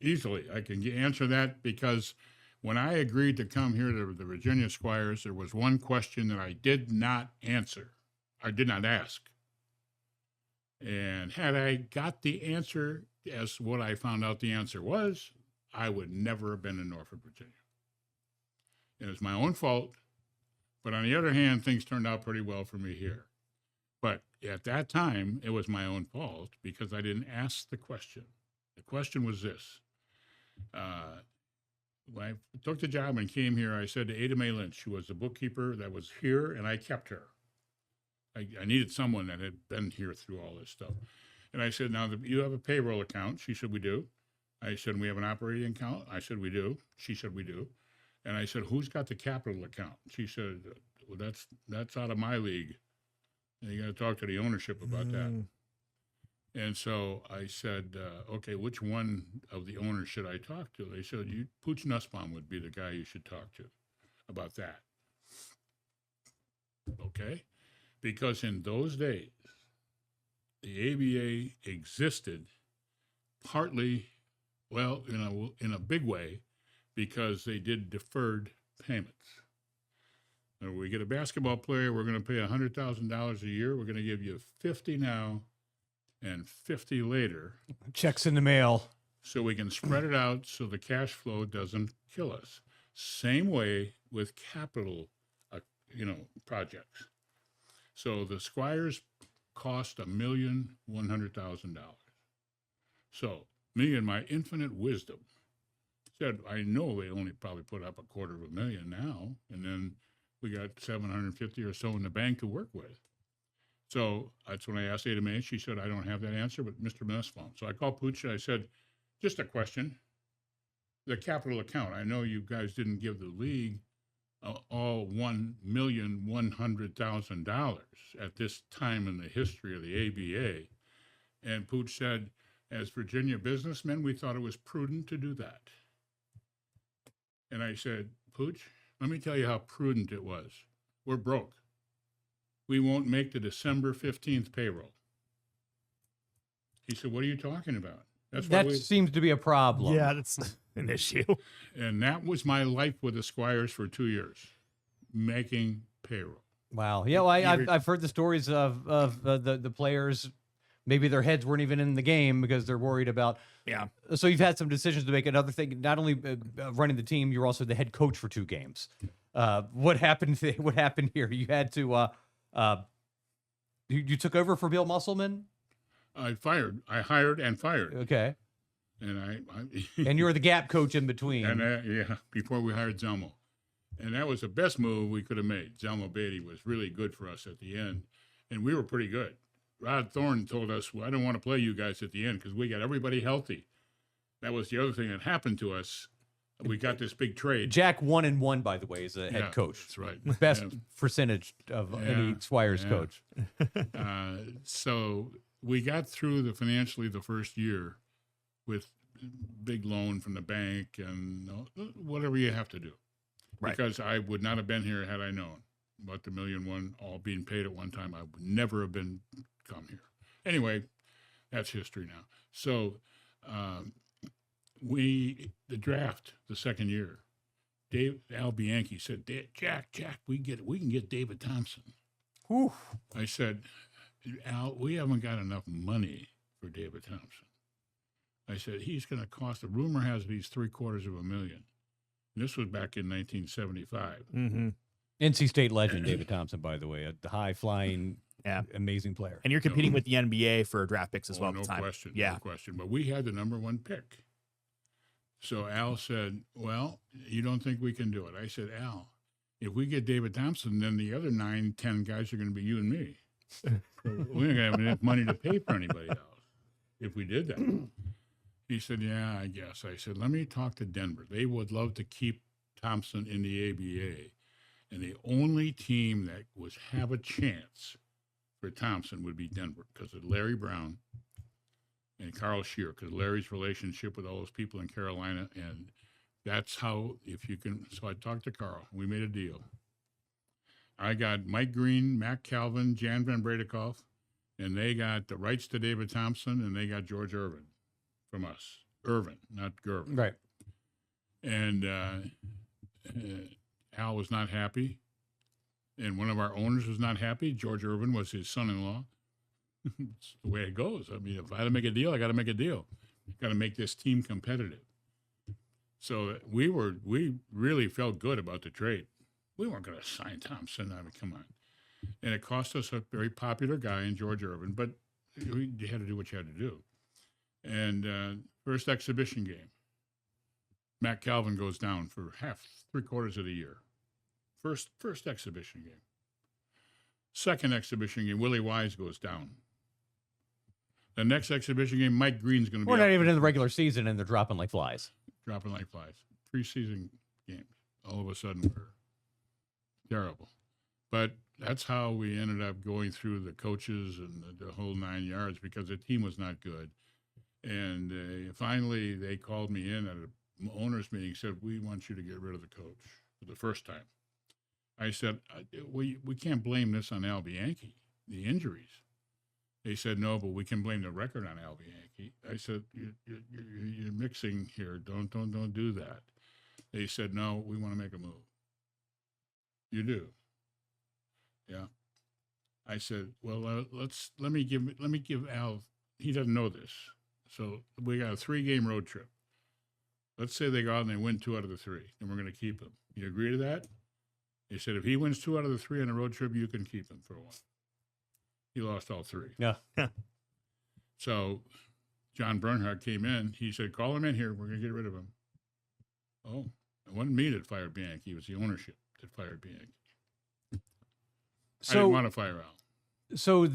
easily. I can answer that because when I agreed to come here to the Virginia Squires, there was one question that I did not answer. I did not ask. And had I got the answer as what I found out the answer was, I would never have been in Norfolk, Virginia. And it's my own fault. But on the other hand, things turned out pretty well for me here. But at that time, it was my own fault because I didn't ask the question. The question was this. When I took the job and came here, I said to Ada Mae Lynch, who was the bookkeeper that was here, and I kept her. I needed someone that had been here through all this stuff. And I said, now, you have a payroll account. She said, we do. I said, we have an operating account. I said, we do. She said, we do. And I said, who's got the capital account? She said, well, that's out of my league. And you got to talk to the ownership about that. And so I said, okay, which one of the owners should I talk to? They said, Pooch Nussbaum would be the guy you should talk to about that. Okay? Because in those days, the ABA existed partly, well, in a big way, because they did deferred payments. And we get a basketball player, we're going to pay $100,000 a year. We're going to give you 50 now and 50 later. Checks in the mail. So we can spread it out so the cash flow doesn't kill us. Same way with capital, projects. So the Squires cost $1,100,000. So me and my infinite wisdom said, I know they only probably put up $250,000 now, and then we got 750 or so in the bank to work with. So that's when I asked Ada Mae. She said, I don't have that answer, but Mr. Nussbaum. So I called Pooch and I said, just a question. The capital account, I know you guys didn't give the league all $1,100,000 at this time in the history of the ABA. And Pooch said, as Virginia businessmen, we thought it was prudent to do that. And I said, Pooch, let me tell you how prudent it was. We're broke. We won't make the December 15th payroll. He said, what are you talking about? That seems to be a problem. Yeah, that's an issue. And that was my life with the Squires for 2 years, making payroll. Wow. Yeah, well, I've heard the stories of the players. Maybe their heads weren't even in the game because they're worried about. Yeah. So you've had some decisions to make. Another thing, not only running the team, you're also the head coach for 2 games. What happened? What happened here? You had to. You took over for Bill Musselman. I hired and fired. Okay. And I and you were the gap coach in between. And before we hired Zelmo. And that was the best move we could have made. Zelmo Beatty was really good for us at the end, and we were pretty good. Rod Thorne told us, well, I don't want to play you guys at the end because we got everybody healthy. That was the other thing that happened to us. We got this big trade. Jack 1-1, by the way, as a head coach. That's right. Best percentage of any Squires coach. So we got through financially the first year with big loan from the bank and whatever you have to do. Right. Because I would not have been here had I known about the $1.1 million all being paid at one time. I would never have come here. Anyway, that's history now. So the draft the second year, Al Bianchi said, Jack, we can get David Thompson. Whew. I said, Al, we haven't got enough money for David Thompson. I said, he's going to cost, the rumor has it he's $750,000. This was back in 1975. Mm-hmm. NC State legend, David Thompson, by the way, a high-flying, amazing player. And you're competing with the NBA for draft picks as well at the time. No question. Yeah. No question. But we had the number 1 pick. So Al said, well, you don't think we can do it? I said, Al, if we get David Thompson, then the other 9, 10 guys are going to be you and me. So we're not going to have enough money to pay for anybody else if we did that. He said, yeah, I guess. I said, let me talk to Denver. They would love to keep Thompson in the ABA. And the only team that would have a chance for Thompson would be Denver because of Larry Brown and Carl Shear, because Larry's relationship with all those people in Carolina. And that's how, so I talked to Carl. We made a deal. I got Mike Green, Mac Calvin, Jan Van Bredikoff, and they got the rights to David Thompson, and they got George Irvin from us. Irvin, not Gervin. Right. And Al was not happy, and one of our owners was not happy. George Irvin was his son-in-law. It's the way it goes. I mean, if I had to make a deal, I got to make a deal. Got to make this team competitive. So we really felt good about the trade. We weren't going to sign Thompson. I mean, come on. And it cost us a very popular guy in George Irvin, but you had to do what you had to do. And first exhibition game, Matt Calvin goes down for three-quarters of the year. First exhibition game. Second exhibition game, Willie Wise goes down. The next exhibition game, Mike Green's going to be We're not out even for in the regular season, and they're dropping like flies. dropping like flies. Preseason games. All of a sudden, we're terrible. But that's how we ended up going through the coaches and the whole 9 yards, because the team was not good. And finally, they called me in at an owners meeting, said, we want you to get rid of the coach for the first time. I said, we can't blame this on Al Bianchi, the injuries. They said, no, but we can blame the record on Al Bianchi. I said, you're mixing here. Don't do that. They said, no, we want to make a move. You do. Yeah. I said, well, let me give Al, he doesn't know this. So we got a 3-game road trip. Let's say they go out and they win 2 out of the 3, and we're going to keep him. You agree to that? He said, if he wins 2 out of the 3 on a road trip, you can keep him for 1. He lost all 3. Yeah. So John Bernhardt came in. He said, call him in here. We're going to get rid of him. Oh, it wasn't me that fired Bianchi. It was the ownership that fired Bianchi. I didn't want to fire Al. So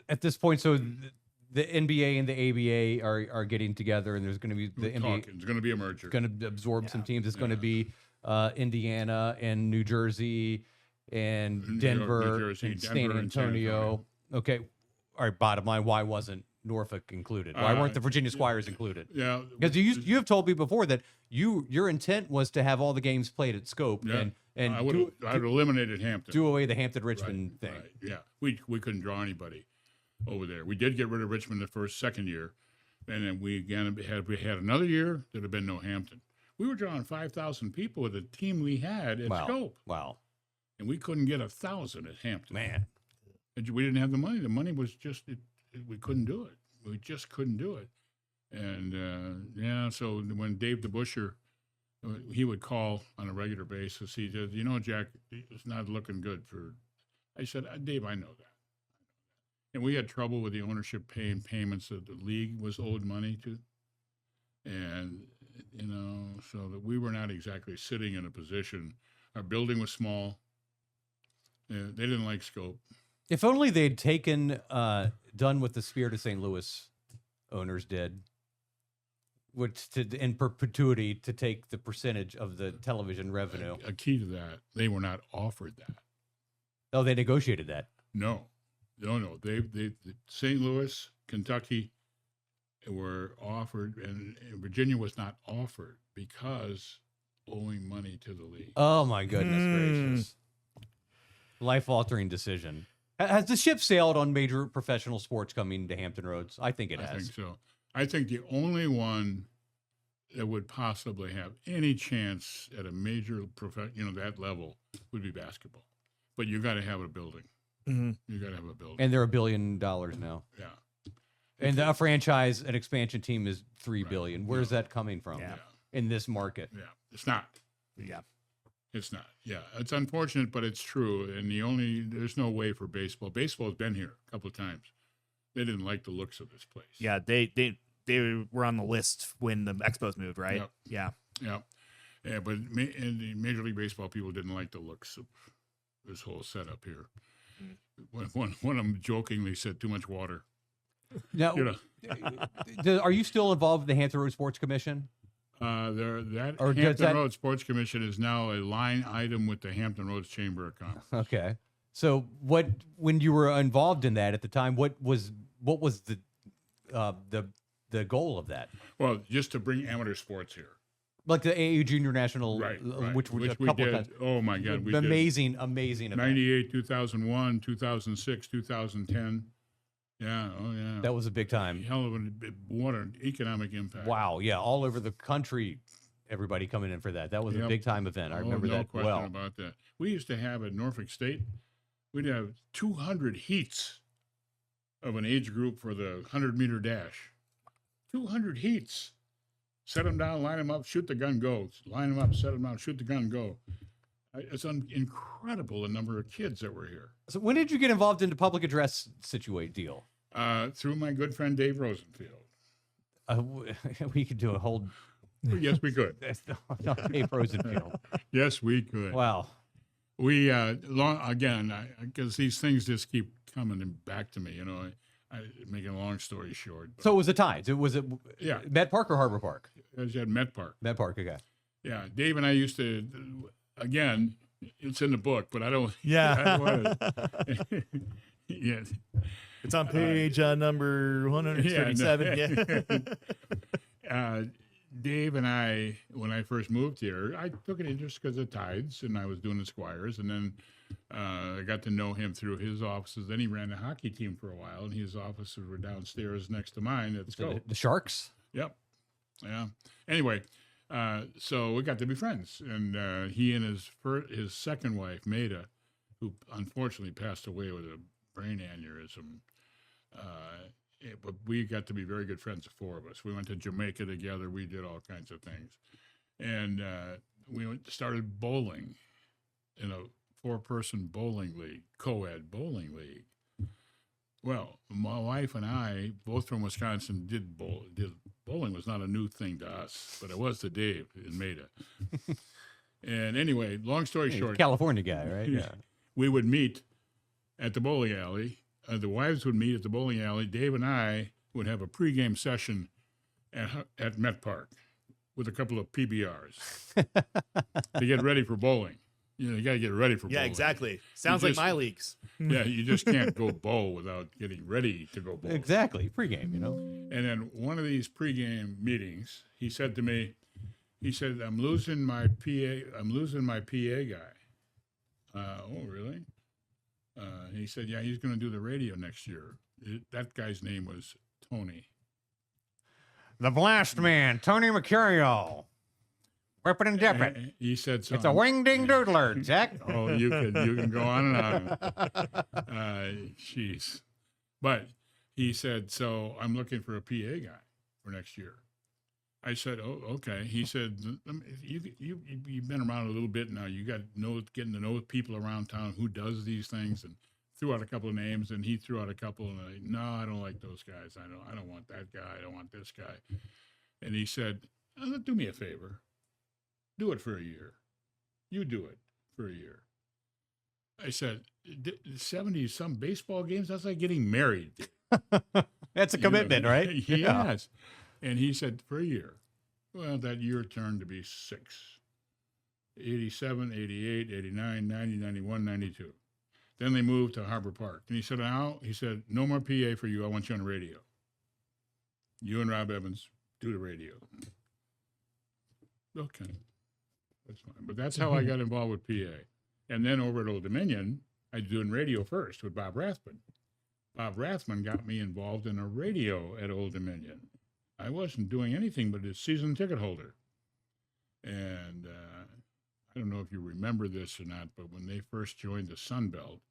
at this point, the NBA and the ABA are getting together, and there's going to be the NBA It's going to be a merger. going to absorb some teams. It's going to be Indiana and New Jersey and New York, Denver New Jersey, and Denver San and San Antonio. Antonio. Okay. All right. Bottom line, why wasn't Norfolk included? Why weren't the Virginia Squires included? Yeah. Because you have told me before that your intent was to have all the games played at Scope Yeah. and I would have eliminated Hampton. do away the Hampton Richmond thing. Right, yeah. We couldn't draw anybody over there. We did get rid of Richmond the second year, and then we had another year, there'd have been no Hampton. We were drawing 5,000 people with the team we had at Scope, Wow. and we couldn't get 1,000 at Hampton. Man. And we didn't have the money. The money was just we couldn't do it. We just couldn't do it. And so when Dave DeBuscher, he would call on a regular basis. He said, Jack, it's not looking good for. I said, Dave, I know that. And we had trouble with the ownership paying payments that the league was owed money to. And, so that we were not exactly sitting in a position. Our building was small. They didn't like Scope. If only they'd done what the Spirit of St. Louis owners did, which in perpetuity to take the percentage of the television revenue. A key to that, they were not offered that. Oh, they negotiated that. No. They St. Louis, Kentucky were offered, and Virginia was not offered because owing money to the league. Oh my goodness gracious! Life-altering decision. Has the ship sailed on major professional sports coming to Hampton Roads? I think it has. I think so. I think the only one that would possibly have any chance at a major that level would be basketball. But you got to have a building. Mm-hmm. You got to have a building. And they're $1 billion now. Yeah. And a franchise, an expansion team is $3 billion. Where's that coming from Yeah. in this market? Yeah. It's not. Yeah. It's not. Yeah. It's unfortunate, but it's true. And there's no way for baseball. Baseball's been here a couple of times. They didn't like the looks of this place. Yeah, they were on the list when the Expos moved, right? Yep. Yeah. Yeah, but and the Major League Baseball people didn't like the looks of this whole setup here. One of them jokingly said, "Too much water." Now, are you still involved in the Hampton Road Sports Commission? Hampton Road Sports Commission is now a line item with the Hampton Roads Chamber of Commerce. Okay. So when you were involved in that at the time, what was the goal of that? Well, just to bring amateur sports here. Like the AAU Junior National, Right. which we a couple did. times. Oh my God, we amazing event. 98, 2001, 2006, 2010. Yeah, oh yeah. That was a big time. Hell of what an economic impact. Wow, yeah, all over the country, everybody coming in for that. That was a big time event. I remember no that question well. about that. We used to have at Norfolk State, we'd have 200 heats of an age group for the 100-meter dash. 200 heats. Set them down, line them up, shoot the gun, go. Line them up, set them down, shoot the gun, go. It's incredible the number of kids that were here. So when did you get involved in the public address situate deal? Through my good friend Dave Rosenfield. We could do a whole Yes, we could. no, Dave Rosenfield. Yes, we could. Wow. We because these things just keep coming back to me. You know, making a long story short. So it was the Tides. Was it Yeah. Met Park or Harbor Park? It was at Met Park. Met Park, okay. Yeah, Dave and I used to. Again, it's in the book, but I don't. Yeah. I don't want to. Yeah. It's on page number 137. Yeah. Dave and I, when I first moved here, I took an interest because of Tides, and I was doing the Squires, and then I got to know him through his offices. Then he ran the hockey team for a while, and his offices were downstairs next to mine at Scope. The Sharks? Yep. Yeah. Anyway, so we got to be friends, and he and his second wife, Maida, who unfortunately passed away with a brain aneurysm. But we got to be very good friends, the four of us. We went to Jamaica together. We did all kinds of things. And we started bowling in a 4-person bowling league, co-ed bowling league. Well, my wife and I, both from Wisconsin, did bowling was not a new thing to us, but it was to Dave and Maida. And anyway, long story short. California guy, right? Yeah. We would meet at the bowling alley. The wives would meet at the bowling alley. Dave and I would have a pregame session at Met Park with a couple of PBRs to get ready for bowling. You know, you got to get ready for bowling. Yeah, exactly. Sounds like my leagues. Yeah, you just can't go bowl without getting ready to go bowl. Exactly. Pregame, you know. And then one of these pregame meetings, he said to me, he said, I'm losing my PA guy. Oh, really? He said, yeah, he's going to do the radio next year. That guy's name was Tony. The Blast Man, Tony Mercurio. Whip it and dip it. He said, so It's a wing-ding doodler, Jack. Oh, you can go on and on. Jeez. But he said, so I'm looking for a PA guy for next year. I said, oh, okay. He said, you've been around a little bit now. You got getting to know people around town who does these things, and threw out a couple of names, and he threw out a couple, and no, I don't like those guys. I don't want that guy. I don't want this guy. And he said, do me a favor. Do it for a year. You do it for a year. I said, 70-some baseball games? That's like getting married. That's a commitment, right? Yes. And he said, for a year. Well, that year turned to be 6. 87, 88, 89, 90, 91, 92. Then they moved to Harbor Park. And he said, no more PA for you. I want you on the radio. You and Rob Evans do the radio. Okay. That's fine. But that's how I got involved with PA. And then over at Old Dominion, I was doing radio first with Bob Rathman. Bob Rathman got me involved in a radio at Old Dominion. I wasn't doing anything but a season ticket holder. And I don't know if you remember this or not, but when they first joined the Sun Belt,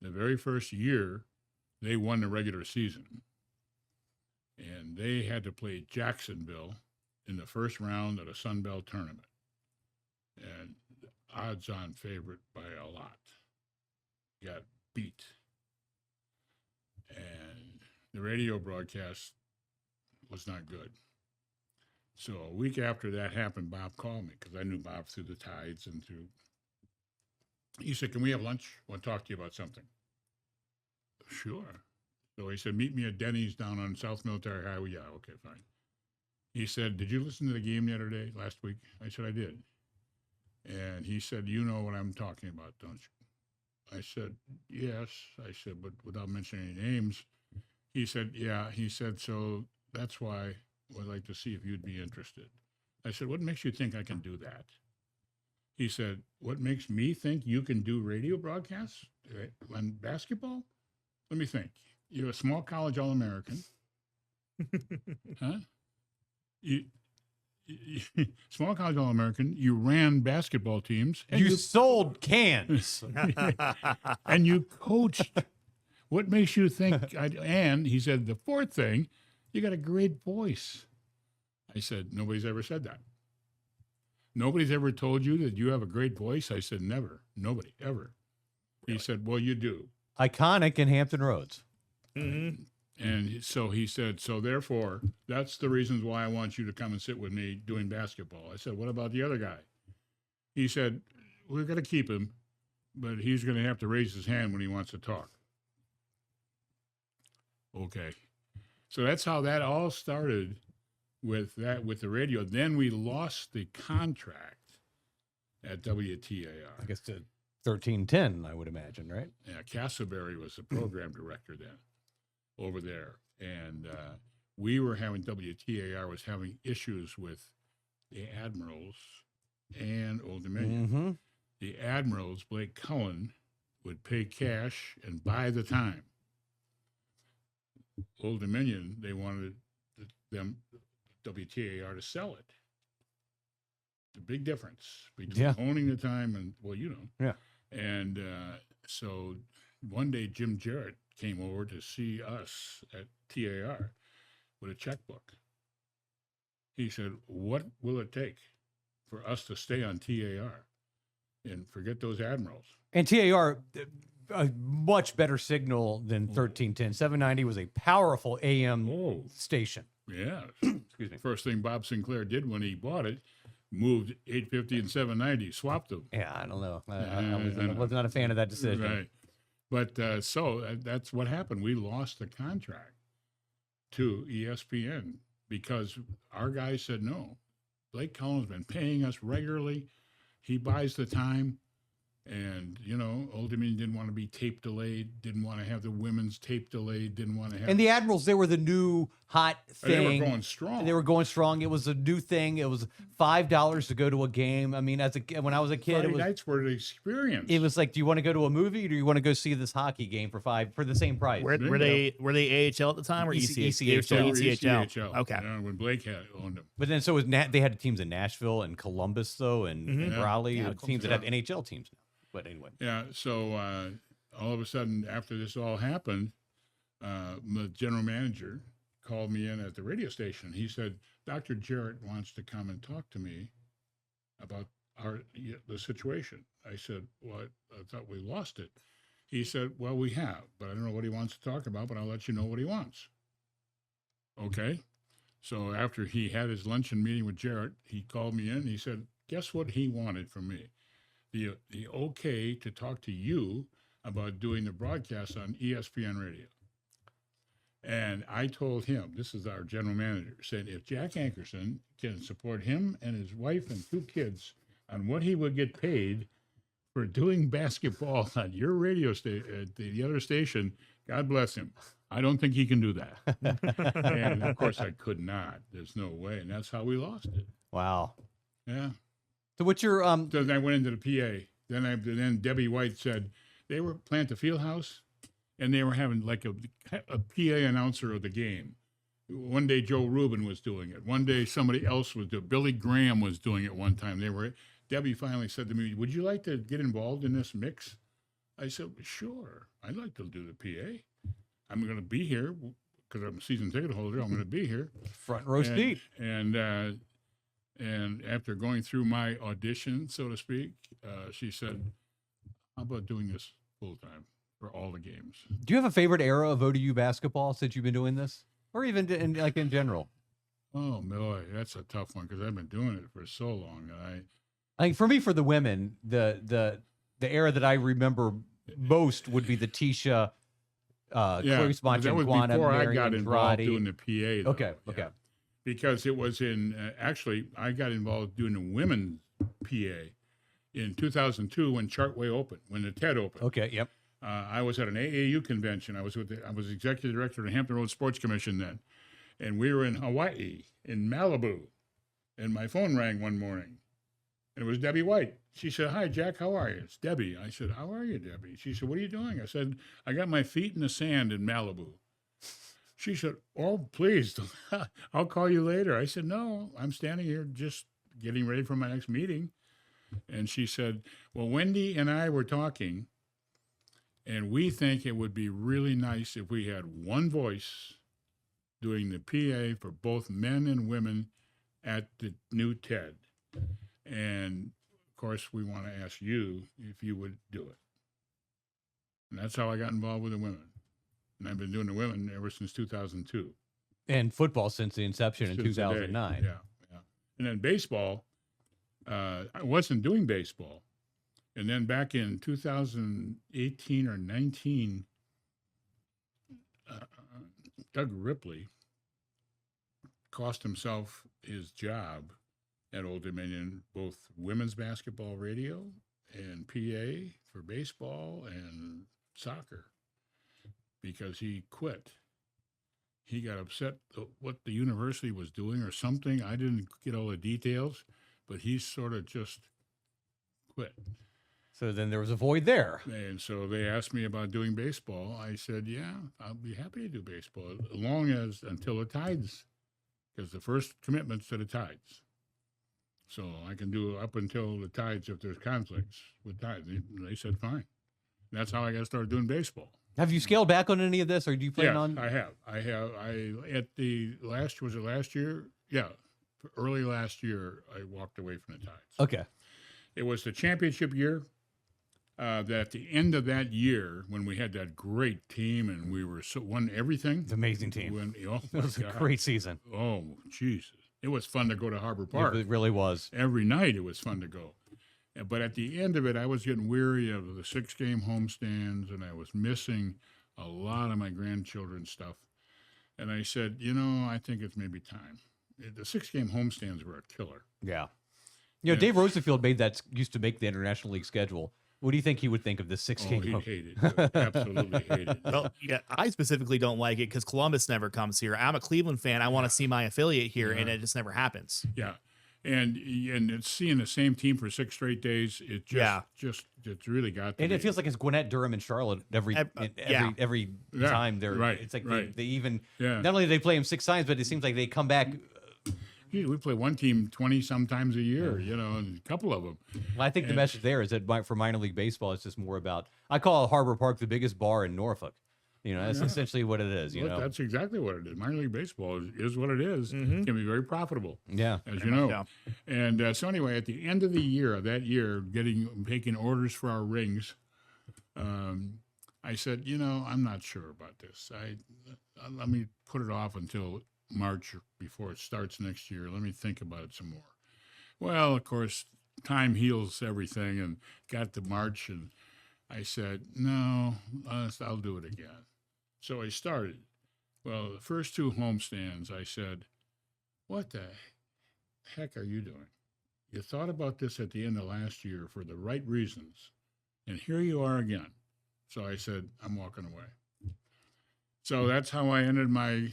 the very first year, they won the regular season. And they had to play Jacksonville in the first round of the Sun Belt tournament. And odds-on favorite by a lot. Got beat. And the radio broadcast was not good. So a week after that happened, Bob called me because I knew Bob through the Tides and through. He said, can we have lunch? I want to talk to you about something. Sure. So he said, meet me at Denny's down on South Military Highway. Yeah, okay, fine. He said, did you listen to the game the other day, last week? I said, I did. And he said, you know what I'm talking about, don't you? I said, yes. I said, but without mentioning any names. He said, yeah. He said, so that's why I'd like to see if you'd be interested. I said, what makes you think I can do that? He said, what makes me think you can do radio broadcasts on basketball? Let me think. You're a small college All-American. Huh? Small college All-American. You ran basketball teams. And You sold cans. and you coached. What makes you think? And he said, the fourth thing, you got a great voice. I said, nobody's ever said that. nobody's ever told you that you have a great voice? I said, never. Nobody, ever. He said, well, you do. Iconic in Hampton Roads. Mm-hmm. And so he said, so therefore, that's the reasons why I want you to come and sit with me doing basketball. I said, what about the other guy? He said, we're going to keep him, but he's going to have to raise his hand when he wants to talk. Okay. So that's how that all started with the radio. Then we lost the contract at WTAR. I guess to 1310, I would imagine, right? Yeah, Castleberry was the program director then over there. And we were having, WTAR was having issues with the Admirals and Old Dominion. Mm-hmm. The Admirals, Blake Cullen, would pay cash and buy the time. Old Dominion, they wanted them, WTAR, to sell it. The big difference between owning the time and, well, you know. Yeah. And so one day Jim Jarrett came over to see us at TAR with a checkbook. He said, what will it take for us to stay on TAR and forget those Admirals? And TAR, a much better signal than 1310. 790 was a powerful AM station. Yeah. Excuse me. First thing Bob Sinclair did when he bought it, moved 850 and 790, swapped them. Yeah, I don't know. I was not a fan of that decision. Right. But so that's what happened. We lost the contract to ESPN because our guy said no. Blake Cullen's been paying us regularly. He buys the time. And, you know, Old Dominion didn't want to be tape delayed, didn't want to have the women's tape delayed, didn't want to have... And the Admirals, they were the new hot thing. They were going strong. They were going strong. It was a new thing. It was $5 to go to a game. I mean, when I was a kid, Friday nights were the experience. It was like, do you want to go to a movie or do you want to go see this hockey game for the same price? Were they AHL at the time or ECHL? ECHL. Okay. When Blake had owned them. But then so was they had teams in Nashville and Columbus, though, and Raleigh, teams that have NHL teams now. But anyway. Yeah, so all of a sudden, after this all happened, the general manager called me in at the radio station. He said, Dr. Jarrett wants to come and talk to me about the situation. I said, well, I thought we lost it. He said, well, we have, but I don't know what he wants to talk about, but I'll let you know what he wants. Okay. So after he had his luncheon meeting with Jarrett, he called me in. He said, guess what he wanted from me? The okay to talk to you about doing the broadcast on ESPN radio. And I told him, this is our general manager, said if Jack Ankerson can support him and his wife and 2 kids on what he would get paid for doing basketball on your radio station, at the other station, God bless him. I don't think he can do that. And of course I could not. There's no way. And that's how we lost it. Wow. Yeah. So what's your So then I went into the PA. Then Debbie White said they were playing at the field house, and they were having like a PA announcer of the game. One day Joe Rubin was doing it. One day somebody else was doing it. Billy Graham was doing it one time. Debbie finally said to me, would you like to get involved in this mix? I said, sure. I'd like to do the PA. I'm going to be here because I'm a season ticket holder. I'm going to be here. Front row seat. And after going through my audition, so to speak, she said, how about doing this full time for all the games? Do you have a favorite era of ODU basketball since you've been doing this? Or even in general? Oh, boy, that's a tough one because I've been doing it for so long. I think for me, for the women, the era that I remember most would be the Tisha, Clarice that was Montana, before I Marion got involved Andrade. doing the PA. Though. Okay, okay. Because it was in, actually, I got involved doing the women's PA in 2002 when Chartway opened, when the TED opened. Okay, yep. I was at an AAU convention. I was executive director of the Hampton Roads Sports Commission then. And we were in Hawaii, in Malibu. And my phone rang one morning. And it was Debbie White. She said, hi, Jack, how are you? It's Debbie. I said, how are you, Debbie? She said, what are you doing? I said, I got my feet in the sand in Malibu. She said, oh, please, I'll call you later. I said, no, I'm standing here just getting ready for my next meeting. And she said, well, Wendy and I were talking, and we think it would be really nice if we had one voice doing the PA for both men and women at the new TED. And of course, we want to ask you if you would do it. And that's how I got involved with the women. And I've been doing the women ever since 2002. And football since the inception in Since the day. 2009. Yeah. And then baseball, I wasn't doing baseball. And then back in 2018 or 19, Doug Ripley cost himself his job at Old Dominion, both women's basketball radio and PA for baseball and soccer, because he quit. He got upset at what the university was doing or something. I didn't get all the details, but he sort of just quit. So then there was a void there. And so they asked me about doing baseball. I said, yeah, I'll be happy to do baseball, as long as until the Tides, because the first commitment's to the Tides. So I can do up until the Tides if there's conflicts with Tides. They said, fine. And that's how I got started doing baseball. Have you scaled back on any of this, or do you plan Yes, on? I have. At the last, was it last year? Yeah. Early last year, I walked away from the Tides. Okay. It was the championship year. That at the end of that year, when we had that great team and we won everything. It's an amazing team. Oh It was a great season. Oh, Jesus. It was fun to go to Harbor Park. It really was. Every night it was fun to go. But at the end of it, I was getting weary of the 6-game homestands, and I was missing a lot of my grandchildren's stuff. And I said, I think it's maybe time. The 6-game homestands were a killer. Yeah. Yeah. Dave Rosenfield used to make the International League schedule. What do you think he would think of this 6-game? He'd hate it. Absolutely hate it. Well, yeah, I specifically don't like it because Columbus never comes here. I'm a Cleveland fan. I want to see my affiliate here, and it just never happens. Yeah. And it's seeing the same team for 6 straight days. It just it's really got to And me. it feels like it's Gwinnett, Durham, and Charlotte every Yeah, time they're. right, It's like right. they even Yeah. not only do they play them 6 times, but it seems like they come back. Gee, we play one team 20 sometimes a year, and a couple of them. Well, I think the message there is that for minor league baseball, it's just more about. I call Harbor Park the biggest bar in Norfolk. That's essentially what it is. That's exactly what it is. Minor league baseball is what it is. It can be very profitable. Yeah. As you know. Yeah. And so anyway, at the end of the year, taking orders for our rings, I said, I'm not sure about this. Let me put it off until March before it starts next year. Let me think about it some more. Well, of course, time heals everything, and got to March, and I said, no, I'll do it again. So I started. Well, the first 2 homestands, I said, what the heck are you doing? You thought about this at the end of last year for the right reasons, and here you are again. So I said, I'm walking away. So that's how I ended my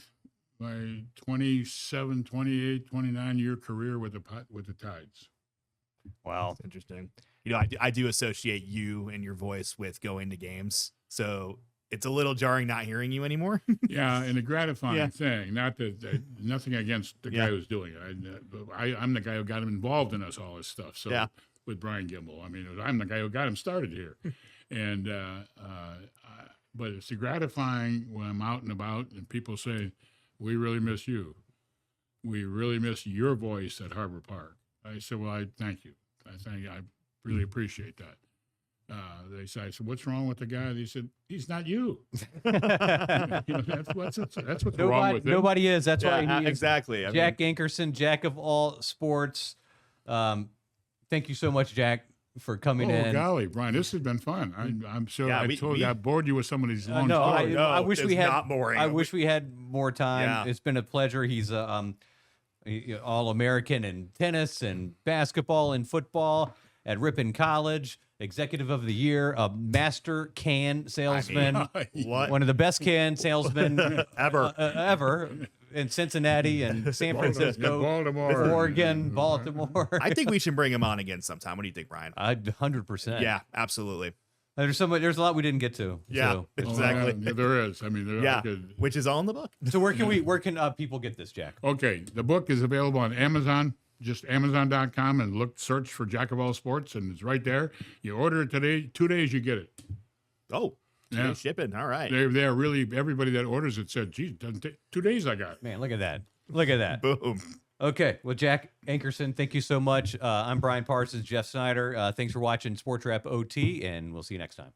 27, 28, 29-year career with the Tides. Wow. That's interesting. I do associate you and your voice with going to games. So it's a little jarring not hearing you anymore. Yeah, and a gratifying thing. Not that nothing against the guy who's doing it. I'm the guy who got him involved in all this stuff. So with Brian Gimbel, I'm the guy who got him started here, and but it's gratifying when I'm out and about and people say, "We really miss you. We really miss your voice at Harbor Park." I said, "Well, I thank you. I really appreciate that." I said, "What's wrong with the guy?" They said, "He's not you." That's what's wrong with him. Nobody is. That's why he is exactly. Jack Ankerson, Jack of all sports. Thank you so much, Jack, for coming in. Oh, golly, Brian, this has been fun. I'm sure I bored you with some of these long No, stories. I wish we had. Not boring. I wish we had more time. Yeah. It's been a pleasure. He's All-American in tennis and basketball and football at Ripon College. Executive of the Year, a master can salesman, What? one of the best can salesmen Ever. ever in Cincinnati and San Francisco, Baltimore. Oregon, Baltimore. I think we should bring him on again sometime. What do you think, Brian? 100%. Yeah, absolutely. There's a lot we didn't get to. Yeah, So, exactly. Yeah, there is. Yeah, which is all in the book. so where can people get this, Jack? Okay, the book is available on Amazon. Just Amazon.com and search for Jack of All Sports, and it's right there. You order it today, 2 days you get it. Oh, Yeah. shipping. All right. They're really, everybody that orders it said, "Geez, it doesn't take 2 days I got it." Man, look at that. Look at that. Boom. Okay. Well, Jack Ankerson, thank you so much. I'm Brian Parsons, Jeff Snyder. Thanks for watching Sportswrap OT, and we'll see you next time.